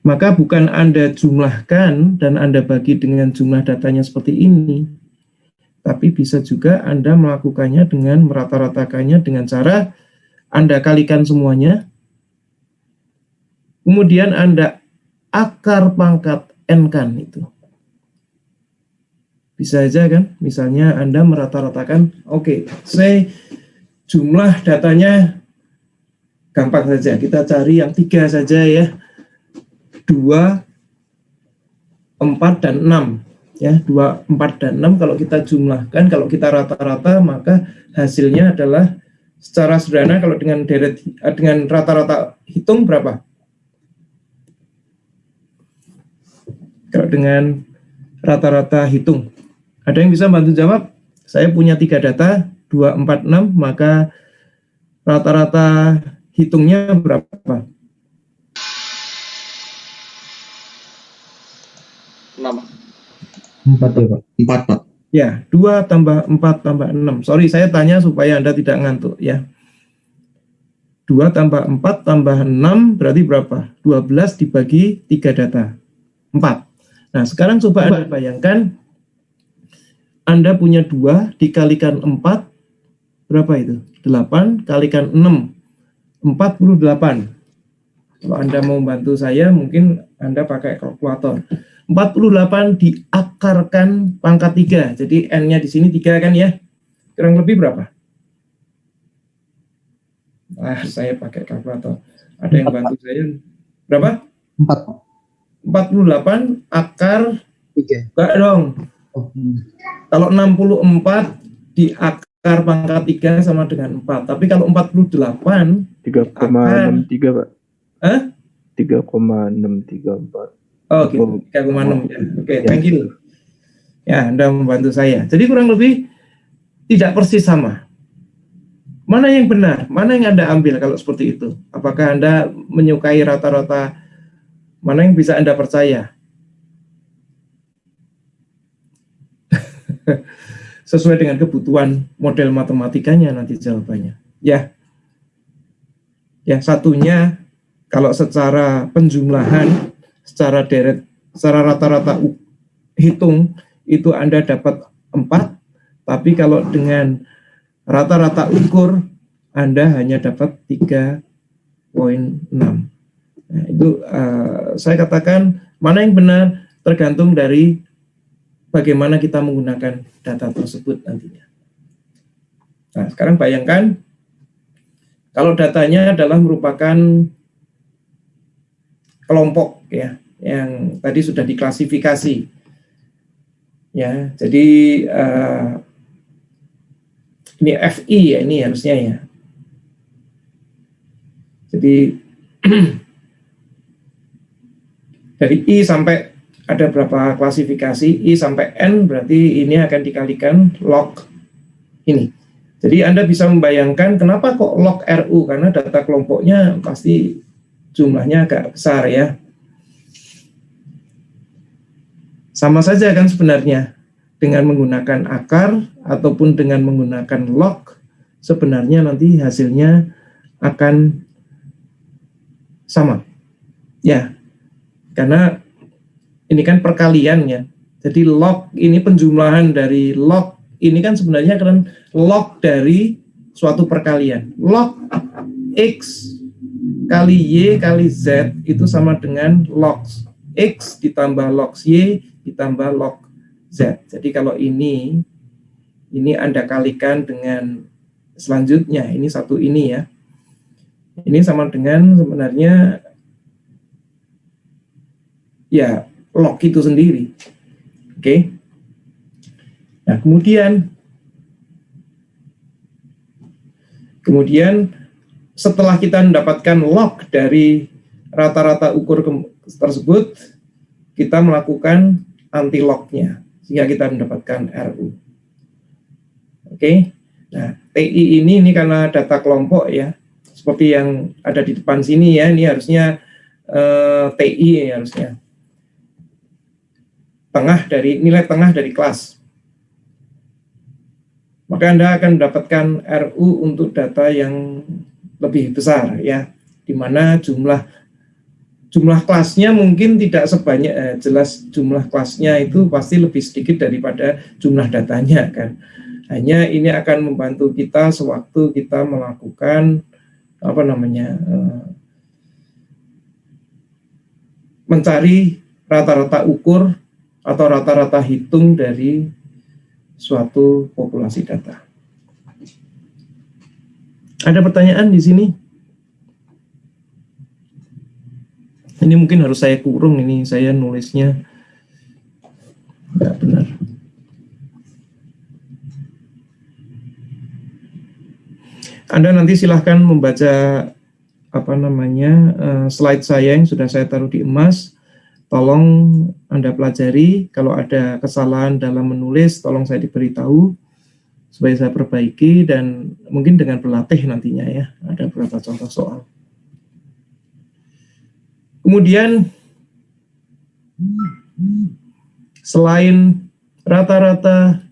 maka bukan Anda jumlahkan dan Anda bagi dengan jumlah datanya seperti ini, tapi bisa juga Anda melakukannya dengan merata-ratakannya dengan cara Anda kalikan semuanya, kemudian Anda akar pangkat N-kan itu. Bisa aja kan, misalnya Anda merata-ratakan, oke, saya jumlah datanya gampang saja, kita cari yang 3 saja ya. 2, 4, dan 6 ya, 2, 4, dan 6 kalau kita jumlahkan, kalau kita rata-rata maka hasilnya adalah secara sederhana kalau dengan rata-rata hitung berapa? Kalau dengan rata-rata hitung, ada yang bisa bantu jawab? Saya punya 3 data, 2, 4, 6, maka rata-rata hitungnya berapa? 4 ya Pak. 4 Pak. Ya, 2 tambah 4 tambah 6. Sorry, saya tanya supaya Anda tidak ngantuk ya. 2 tambah 4 tambah 6 berarti berapa? 12 dibagi 3 data. 4. Nah, sekarang coba Anda bayangkan, Anda punya 2 dikalikan 4, berapa itu? 8 kalikan 6, 48. Kalau Anda mau bantu saya, mungkin Anda pakai kalkulator. 48 diakarkan pangkat 3. Jadi N-nya di sini 3 kan ya? Kurang lebih berapa? Saya pakai kalkulator. Ada yang bantu saya? Berapa? 4. 48 akar 3. Enggak dong. Kalau 64 diakar pangkat 3 sama dengan 4. Tapi kalau 48 3,63 Pak. Hah? 3,634. Oh gitu, 3,6 ya. Oke, thank you. Ya, Anda membantu saya. Jadi kurang lebih tidak persis sama. Mana yang benar? Mana yang Anda ambil kalau seperti itu? Apakah Anda menyukai rata-rata? Mana yang bisa Anda percaya? Sesuai dengan kebutuhan model matematikanya nanti jawabannya. Ya. Ya, satunya kalau secara penjumlahan, secara deret, secara rata-rata hitung itu Anda dapat 4, tapi kalau dengan rata-rata ukur Anda hanya dapat 3,6. Nah, itu saya katakan mana yang benar tergantung dari bagaimana kita menggunakan data tersebut nantinya. Nah, sekarang bayangkan kalau datanya adalah merupakan kelompok ya, yang tadi sudah diklasifikasi. Ya, jadi ini FI ya, ini harusnya ya. Jadi dari I sampai ada berapa klasifikasi, I sampai N berarti ini akan dikalikan log ini. Jadi Anda bisa membayangkan kenapa kok log RU, karena data kelompoknya pasti jumlahnya agak besar ya. Sama saja kan sebenarnya dengan menggunakan akar ataupun dengan menggunakan log, sebenarnya nanti hasilnya akan sama. Ya, Karena ini kan perkalian ya. Jadi log ini penjumlahan dari log ini kan sebenarnya kan log dari suatu perkalian. Log X kali Y kali Z itu sama dengan log X ditambah log Y ditambah log Z. Jadi kalau ini Anda kalikan dengan selanjutnya, ini satu ini ya. Ini sama dengan sebenarnya ya log itu sendiri. Oke. Nah, kemudian setelah kita mendapatkan log dari rata-rata ukur tersebut, kita melakukan anti-lognya sehingga kita mendapatkan RU. Oke. Nah, TI ini karena data kelompok ya, seperti yang ada di depan sini ya, ini harusnya TI ya, harusnya nilai tengah dari kelas. Maka Anda akan mendapatkan RU untuk data yang lebih besar ya, di mana jumlah kelasnya mungkin tidak sebanyak, jelas jumlah kelasnya itu pasti lebih sedikit daripada jumlah datanya kan. Hanya ini akan membantu kita sewaktu kita melakukan mencari rata-rata ukur atau rata-rata hitung dari suatu populasi data. Ada pertanyaan di sini? Ini mungkin harus saya kurung, ini saya nulisnya nggak benar. Anda nanti silahkan membaca slide saya yang sudah saya taruh di emas. Tolong Anda pelajari, kalau ada kesalahan dalam menulis, tolong saya diberitahu supaya saya perbaiki, dan mungkin dengan berlatih nantinya ya, ada beberapa contoh soal. Kemudian, selain rata-rata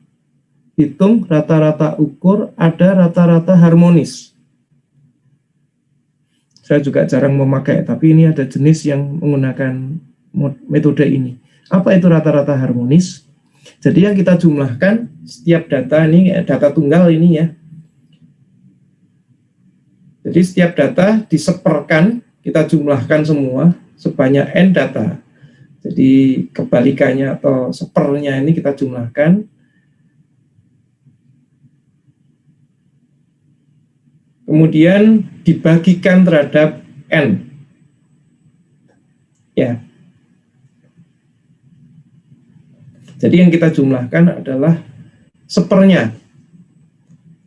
hitung, rata-rata ukur, ada rata-rata harmonis. Saya juga jarang memakai, tapi ini ada jenis yang menggunakan metode ini. Apa itu rata-rata harmonis? Jadi yang kita jumlahkan setiap data ini, data tunggal ini ya. Jadi setiap data diseperkan, kita jumlahkan semua sebanyak n data. Jadi kebalikannya atau sepernya ini kita jumlahkan. Kemudian dibagikan terhadap n. Ya. Jadi yang kita jumlahkan adalah sepernya.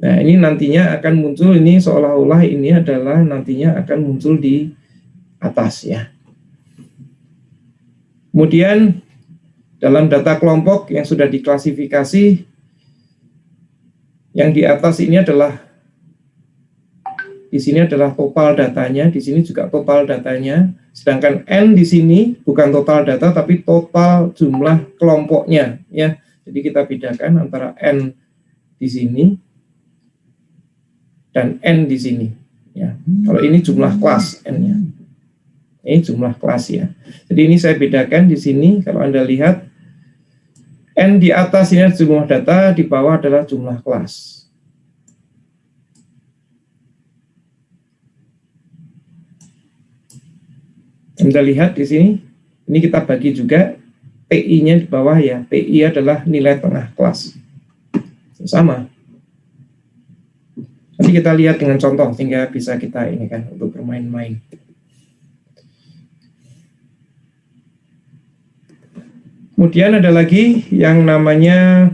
Nah, ini nantinya akan muncul, ini seolah-olah ini adalah nantinya akan muncul di atas ya. Kemudian dalam data kelompok yang sudah diklasifikasi, yang di atas ini adalah, di sini adalah total datanya, di sini juga total datanya. Sedangkan N di sini bukan total data, tapi total jumlah kelompoknya ya. Jadi kita bedakan antara N di sini dan N di sini ya. Kalau ini jumlah kelas N-nya, ini jumlah kelas ya. Jadi ini saya bedakan di sini. Kalau Anda lihat, N di atas ini jumlah data, di bawah adalah jumlah kelas. Anda lihat di sini, ini kita bagi juga TI-nya di bawah ya. TI adalah nilai tengah kelas. Sama. Nanti kita lihat dengan contoh sehingga bisa kita ini kan untuk bermain-main. Kemudian ada lagi yang namanya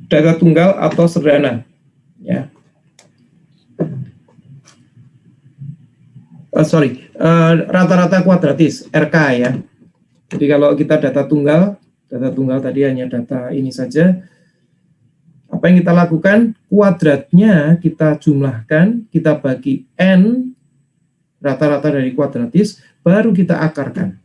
data tunggal atau sederhana ya. Rata-rata kuadratis RK ya. Jadi kalau kita data tunggal tadi hanya data ini saja. Apa yang kita lakukan? Kuadratnya kita jumlahkan, kita bagi N rata-rata dari kuadratis, baru kita akarkan.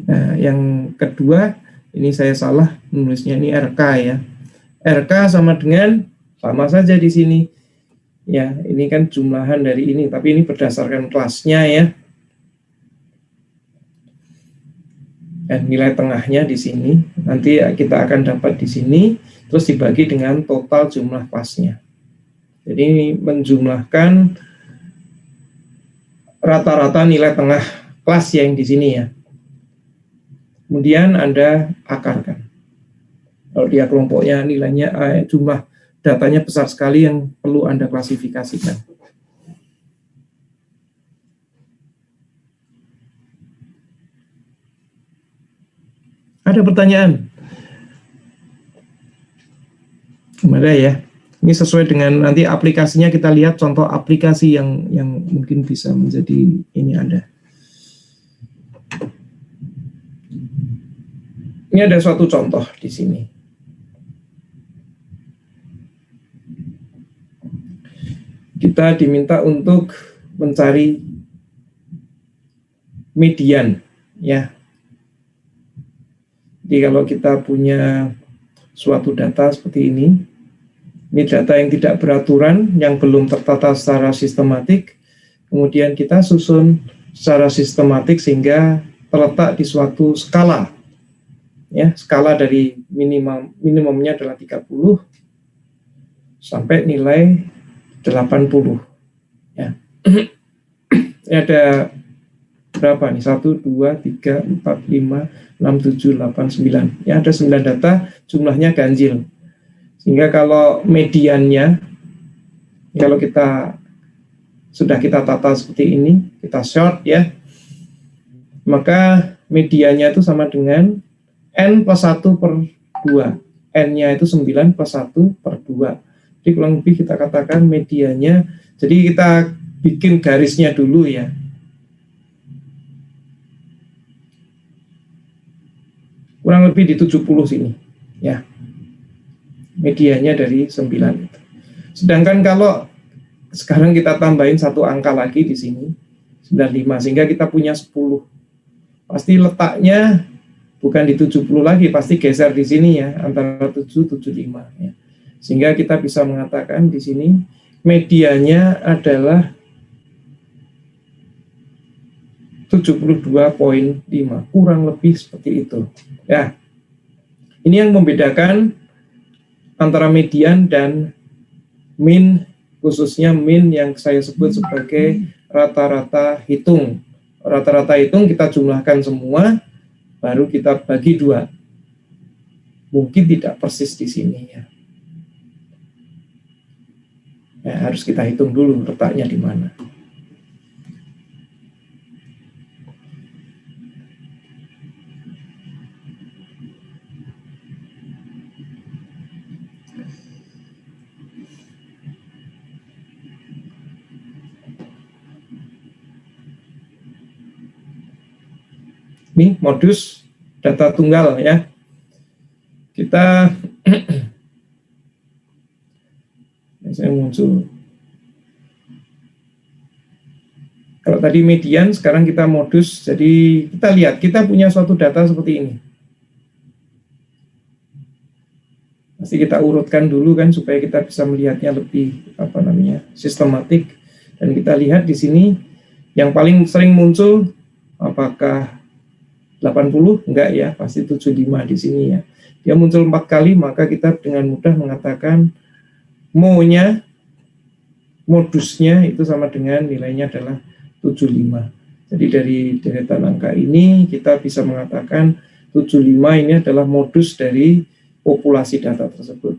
Nah, yang kedua, ini saya salah nulisnya, ini RK ya. RK sama saja di sini. Ya, ini kan jumlahan dari ini, tapi ini berdasarkan kelasnya ya. Dan nilai tengahnya di sini. Nanti kita akan dapat di sini, terus dibagi dengan total jumlah kelasnya. Jadi ini menjumlahkan rata-rata nilai tengah kelas yang di sini ya. Kemudian Anda akarkan. Kalau dia kelompoknya nilainya jumlah datanya besar sekali yang perlu Anda klasifikasikan. Ada pertanyaan? Gimana ya? Ini sesuai dengan nanti aplikasinya, kita lihat contoh aplikasi yang mungkin bisa menjadi ini ada. Ini ada suatu contoh di sini. Kita diminta untuk mencari median, ya. Jadi kalau kita punya suatu data seperti ini data yang tidak beraturan, yang belum tertata secara sistematik, kemudian kita susun secara sistematik sehingga terletak di suatu skala. Ya, skala dari minimumnya adalah 30 sampai nilai 80. Ya. Ini ada berapa nih? 1, 2, 3, 4, 5, 6, 7, 8, 9. Ya, ada 9 data, jumlahnya ganjil. Sehingga kalau mediannya, kalau kita sudah kita tata seperti ini, kita short ya, maka mediannya itu sama dengan N plus 1 per 2. N-nya itu 9 plus 1 per 2. Jadi kurang lebih kita katakan mediannya, jadi kita bikin garisnya dulu ya. Kurang lebih di 70 sini ya, medianya dari 9. Sedangkan kalau sekarang kita tambahin satu angka lagi di sini 95, sehingga kita punya 10, pasti letaknya bukan di 70 lagi, pasti geser di sini ya, antara 7 75 ya. Sehingga kita bisa mengatakan di sini medianya adalah 72,5, kurang lebih seperti itu. Ya, ini yang membedakan antara median dan min, khususnya min yang saya sebut sebagai rata-rata hitung. Rata-rata hitung kita jumlahkan semua, baru kita bagi 2. Mungkin tidak persis di sini ya. Ya, harus kita hitung dulu letaknya di mana. Ini modus data tunggal ya. Kita saya muncul. Kalau tadi median, sekarang kita modus. Jadi kita lihat, kita punya suatu data seperti ini. Pasti kita urutkan dulu kan supaya kita bisa melihatnya lebih sistematik. Dan kita lihat di sini yang paling sering muncul apakah 80? Enggak ya, pasti 75 di sini ya. Dia muncul 4 kali, maka kita dengan mudah mengatakan modusnya itu sama dengan nilainya adalah 75. Jadi dari deretan angka ini kita bisa mengatakan 75 ini adalah modus dari populasi data tersebut.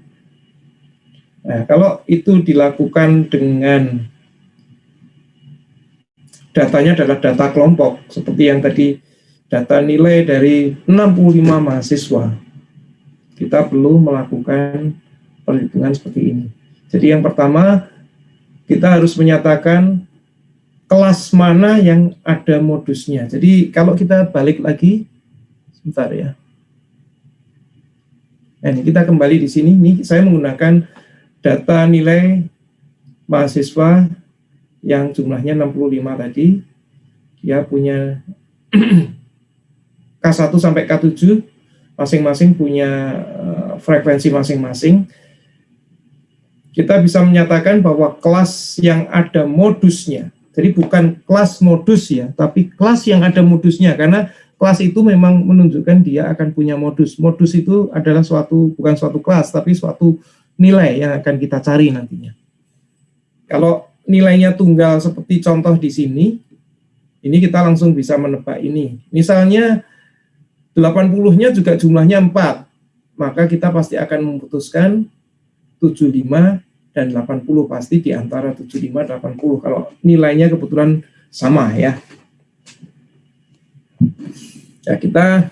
Nah, kalau itu dilakukan dengan datanya adalah data kelompok, seperti yang tadi data nilai dari 65 mahasiswa, kita perlu melakukan perhitungan seperti ini. Jadi yang pertama, kita harus menyatakan kelas mana yang ada modusnya. Jadi kalau kita balik lagi, sebentar ya. Nah, ini kita kembali di sini, ini saya menggunakan data nilai mahasiswa yang jumlahnya 65 tadi. Dia punya K1 sampai K7, masing-masing punya frekuensi masing-masing, kita bisa menyatakan bahwa kelas yang ada modusnya, jadi bukan kelas modus ya, tapi kelas yang ada modusnya, karena kelas itu memang menunjukkan dia akan punya modus. Modus itu adalah bukan suatu kelas, tapi suatu nilai yang akan kita cari nantinya. Kalau nilainya tunggal seperti contoh di sini, ini kita langsung bisa menebak ini. Misalnya 80-nya juga jumlahnya 4, maka kita pasti akan memutuskan 75 dan 80, pasti di antara 75 dan 80 kalau nilainya kebetulan sama ya. Ya, kita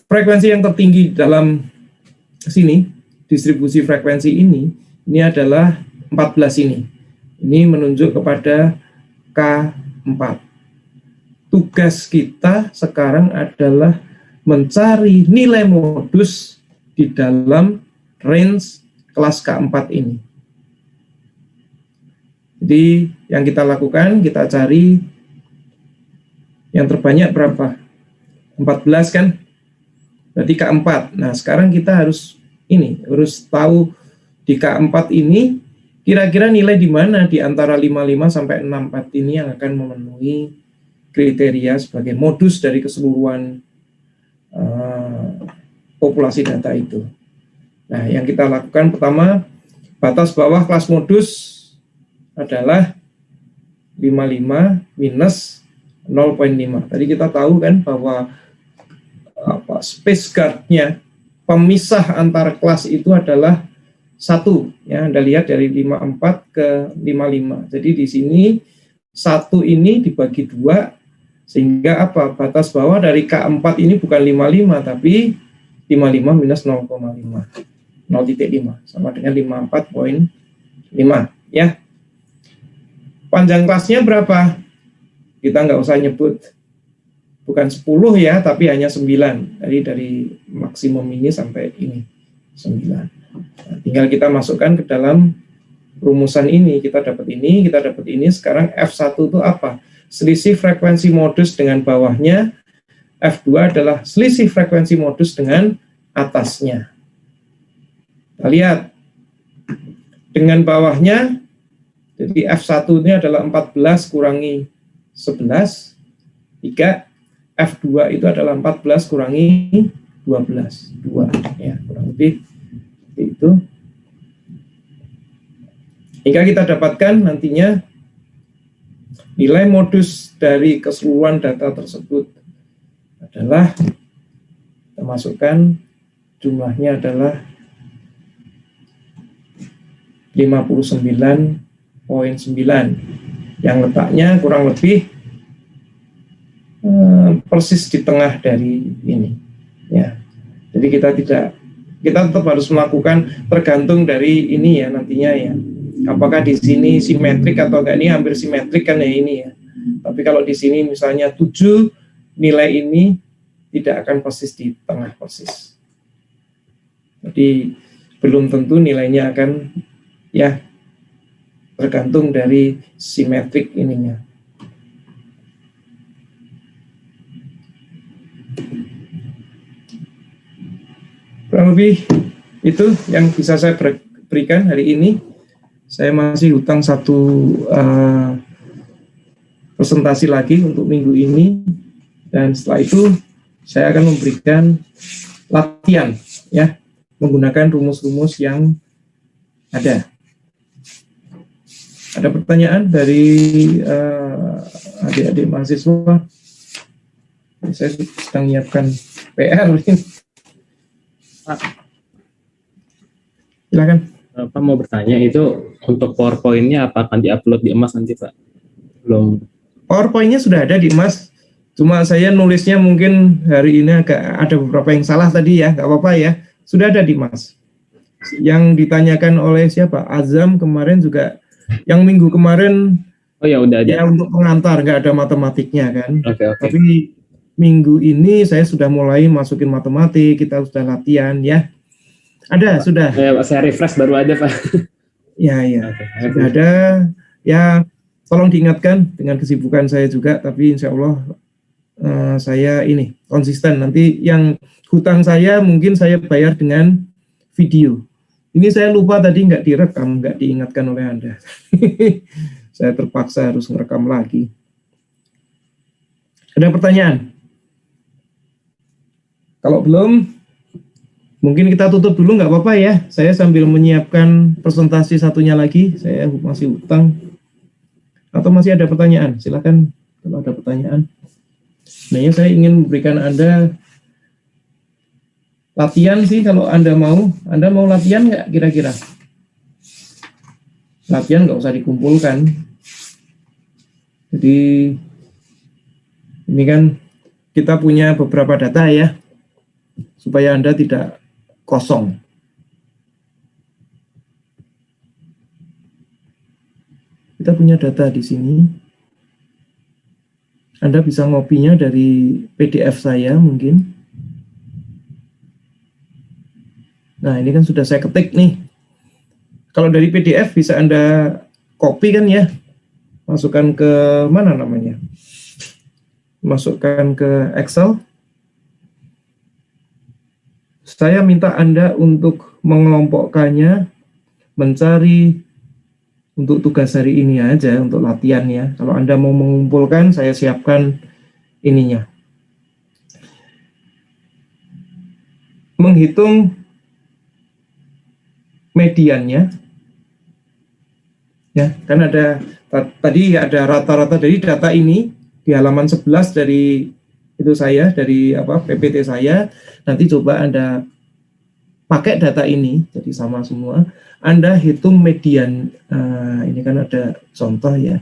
frekuensi yang tertinggi dalam sini, distribusi frekuensi ini adalah 14 ini. Ini menunjuk kepada K4. Tugas kita sekarang adalah mencari nilai modus di dalam range kelas K4 ini. Jadi yang kita lakukan, kita cari yang terbanyak berapa? 14 kan? Berarti K4. Nah, sekarang kita harus tahu di K4 ini kira-kira nilai di mana di antara 55 sampai 64 ini yang akan memenuhi kriteria sebagai modus dari keseluruhan populasi data itu. Nah, yang kita lakukan pertama, batas bawah kelas modus adalah 55 minus 0,5. Tadi kita tahu kan bahwa space guard-nya, pemisah antar kelas itu adalah 1, ya, Anda lihat dari 54 ke 55. Jadi di sini 1 ini dibagi 2, sehingga batas bawah dari K4 ini bukan 55, tapi 55 minus 0,5, 0,5, sama dengan 54,5, ya. Panjang kelasnya berapa? Kita nggak usah nyebut, bukan 10 ya, tapi hanya 9, dari maksimum ini sampai ini, 9. Nah, tinggal kita masukkan ke dalam rumusan ini, kita dapat ini, sekarang F1 itu apa? Selisih frekuensi modus dengan bawahnya, F2 adalah selisih frekuensi modus dengan atasnya. Kita lihat, dengan bawahnya, jadi F1 ini adalah 14 kurangi 11, 3, F2 itu adalah 14 kurangi 12, 2, ya, kurang lebih itu. Hingga kita dapatkan nantinya nilai modus dari keseluruhan data tersebut adalah, kita masukkan jumlahnya adalah 59,9, yang letaknya kurang lebih persis di tengah dari ini, ya. Jadi kita tetap harus melakukan, tergantung dari ini ya nantinya ya, apakah di sini simetrik atau enggak. Ini hampir simetrik kan ya ini ya, tapi kalau di sini misalnya 7, nilai ini tidak akan persis di tengah persis, jadi belum tentu nilainya akan, ya, tergantung dari simetrik ininya. Kurang lebih itu yang bisa saya berikan hari ini. Saya masih hutang satu presentasi lagi untuk minggu ini, dan setelah itu saya akan memberikan latihan, ya, menggunakan rumus-rumus yang ada. Ada pertanyaan dari adik-adik mahasiswa? Saya sedang menyiapkan PR ini. Pak, silakan. Pak mau bertanya, itu untuk PowerPoint-nya apa akan diupload di Emas nanti, Pak? Belum. PowerPoint-nya sudah ada di Emas, cuma saya nulisnya mungkin hari ini agak ada beberapa yang salah tadi ya, nggak apa-apa ya. Sudah ada di Emas. Yang ditanyakan oleh siapa? Azam kemarin juga, yang minggu kemarin. Oh ya, udah ada. Ya, untuk pengantar, nggak ada matematiknya kan. Oke. Tapi minggu ini saya sudah mulai masukin matematik, kita sudah latihan ya. Ada, Pak, sudah. Saya refresh baru ada, Pak. Ya. Okay. Sudah ada. Ya, tolong diingatkan dengan kesibukan saya juga, tapi insya Allah saya ini konsisten. Nanti yang hutang saya mungkin saya bayar dengan video. Ini saya lupa tadi nggak direkam, nggak diingatkan oleh Anda. Saya terpaksa harus merekam lagi. Ada pertanyaan? Kalau belum, mungkin kita tutup dulu, nggak apa-apa ya. Saya sambil menyiapkan presentasi satunya lagi. Saya masih utang. Atau masih ada pertanyaan? Silakan kalau ada pertanyaan. Sebenarnya saya ingin memberikan Anda latihan sih kalau Anda mau. Anda mau latihan nggak kira-kira? Latihan nggak usah dikumpulkan. Jadi ini kan kita punya beberapa data ya, supaya Anda tidak kosong. Kita punya data di sini. Anda bisa ngopinya dari PDF saya mungkin. Nah, ini kan sudah saya ketik nih. Kalau dari PDF bisa Anda copy kan ya. Masukkan ke mana namanya? Masukkan ke Excel. Saya minta Anda untuk mengelompokkannya, mencari untuk tugas hari ini aja, untuk latihan ya. Kalau Anda mau mengumpulkan, saya siapkan ininya. Menghitung mediannya, ya kan ada tadi ada rata-rata dari data ini di halaman 11 dari itu saya dari PPT saya. Nanti coba Anda pakai data ini, jadi sama semua. Anda hitung median. Ini kan ada contoh ya.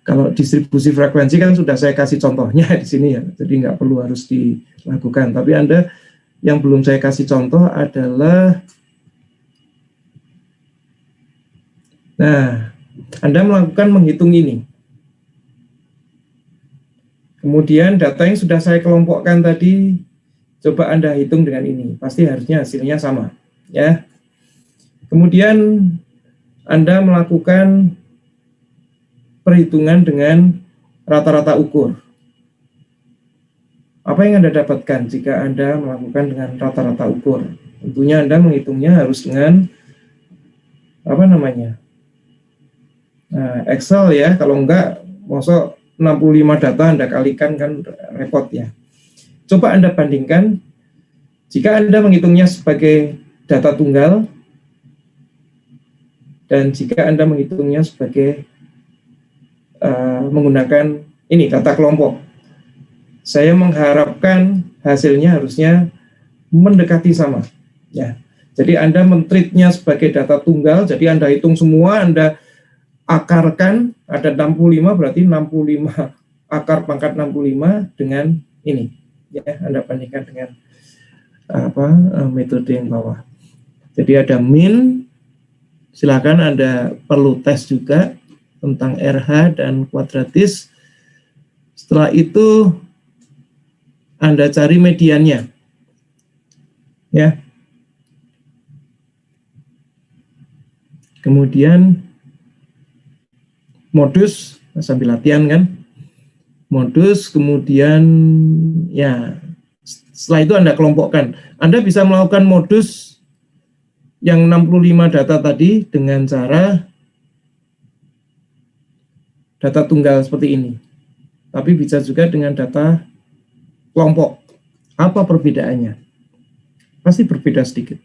Kalau distribusi frekuensi kan sudah saya kasih contohnya di sini ya, jadi nggak perlu harus dilakukan. Tapi Anda yang belum saya kasih contoh adalah, nah, Anda melakukan menghitung ini. Kemudian data yang sudah saya kelompokkan tadi, coba Anda hitung dengan ini. Pasti harusnya hasilnya sama. Ya. Kemudian Anda melakukan perhitungan dengan rata-rata ukur. Apa yang Anda dapatkan jika Anda melakukan dengan rata-rata ukur? Tentunya Anda menghitungnya harus dengan Excel ya. Kalau enggak, masa 65 data Anda kalikan kan repot ya. Coba Anda bandingkan, jika Anda menghitungnya sebagai data tunggal, dan jika Anda menghitungnya sebagai menggunakan ini, data kelompok. Saya mengharapkan hasilnya harusnya mendekati sama. Ya. Jadi Anda men-treatnya sebagai data tunggal, jadi Anda hitung semua, Anda akarkan, ada 65, berarti 65 akar pangkat 65 dengan ini. Ya, Anda bandingkan dengan metode yang bawah. Jadi ada min, silakan Anda perlu tes juga tentang RH dan kuadratis. Setelah itu Anda cari mediannya. Ya. Kemudian modus, sambil latihan kan, modus, kemudian ya setelah itu Anda kelompokkan. Anda bisa melakukan modus yang 65 data tadi dengan cara data tunggal seperti ini, tapi bisa juga dengan data kelompok. Apa perbedaannya? Pasti berbeda sedikit.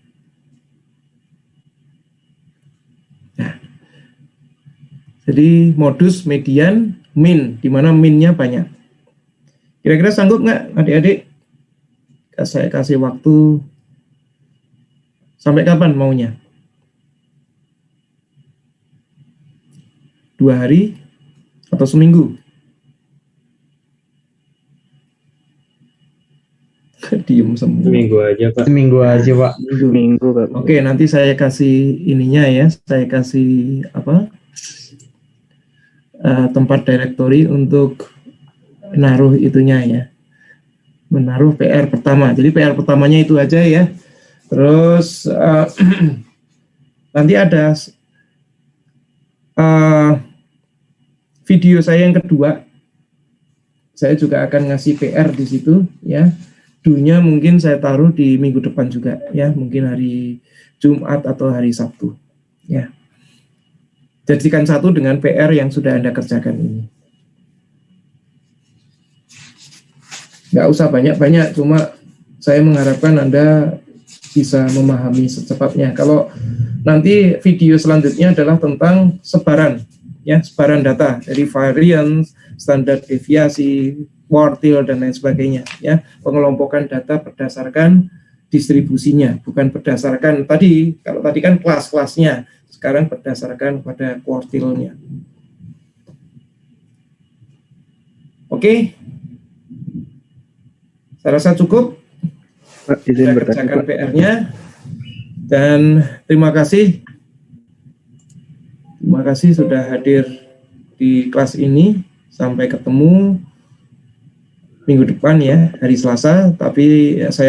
Jadi modus, median, min, di mana minnya banyak. Kira-kira sanggup nggak adik-adik? Saya kasih waktu sampai kapan maunya? 2 hari atau seminggu? Diem semua. Seminggu aja Pak. Seminggu aja Pak. Seminggu Pak. Oke, nanti saya kasih ininya ya. Saya kasih tempat directory untuk menaruh itunya ya, menaruh PR pertama. Jadi PR pertamanya itu aja ya. Terus nanti ada video saya yang kedua. saya juga akan ngasih PR di situ ya. Do-nya mungkin saya taruh di minggu depan juga ya, mungkin hari Jumat atau hari Sabtu ya. Jadikan satu dengan PR yang sudah Anda kerjakan ini. Nggak usah banyak-banyak, cuma saya mengharapkan Anda bisa memahami secepatnya. Kalau nanti video selanjutnya adalah tentang sebaran, ya, sebaran data dari variance, standar deviasi, quartile dan lain sebagainya, ya, pengelompokan data berdasarkan distribusinya, bukan berdasarkan tadi. Kalau tadi kan kelas-kelasnya, sekarang berdasarkan pada quartile-nya. Oke, saya rasa cukup. Pak, izin Saya bertanya, kerjakan Pak. PR-nya. Dan terima kasih sudah hadir di kelas ini. Sampai ketemu minggu depan ya, hari Selasa. Tapi saya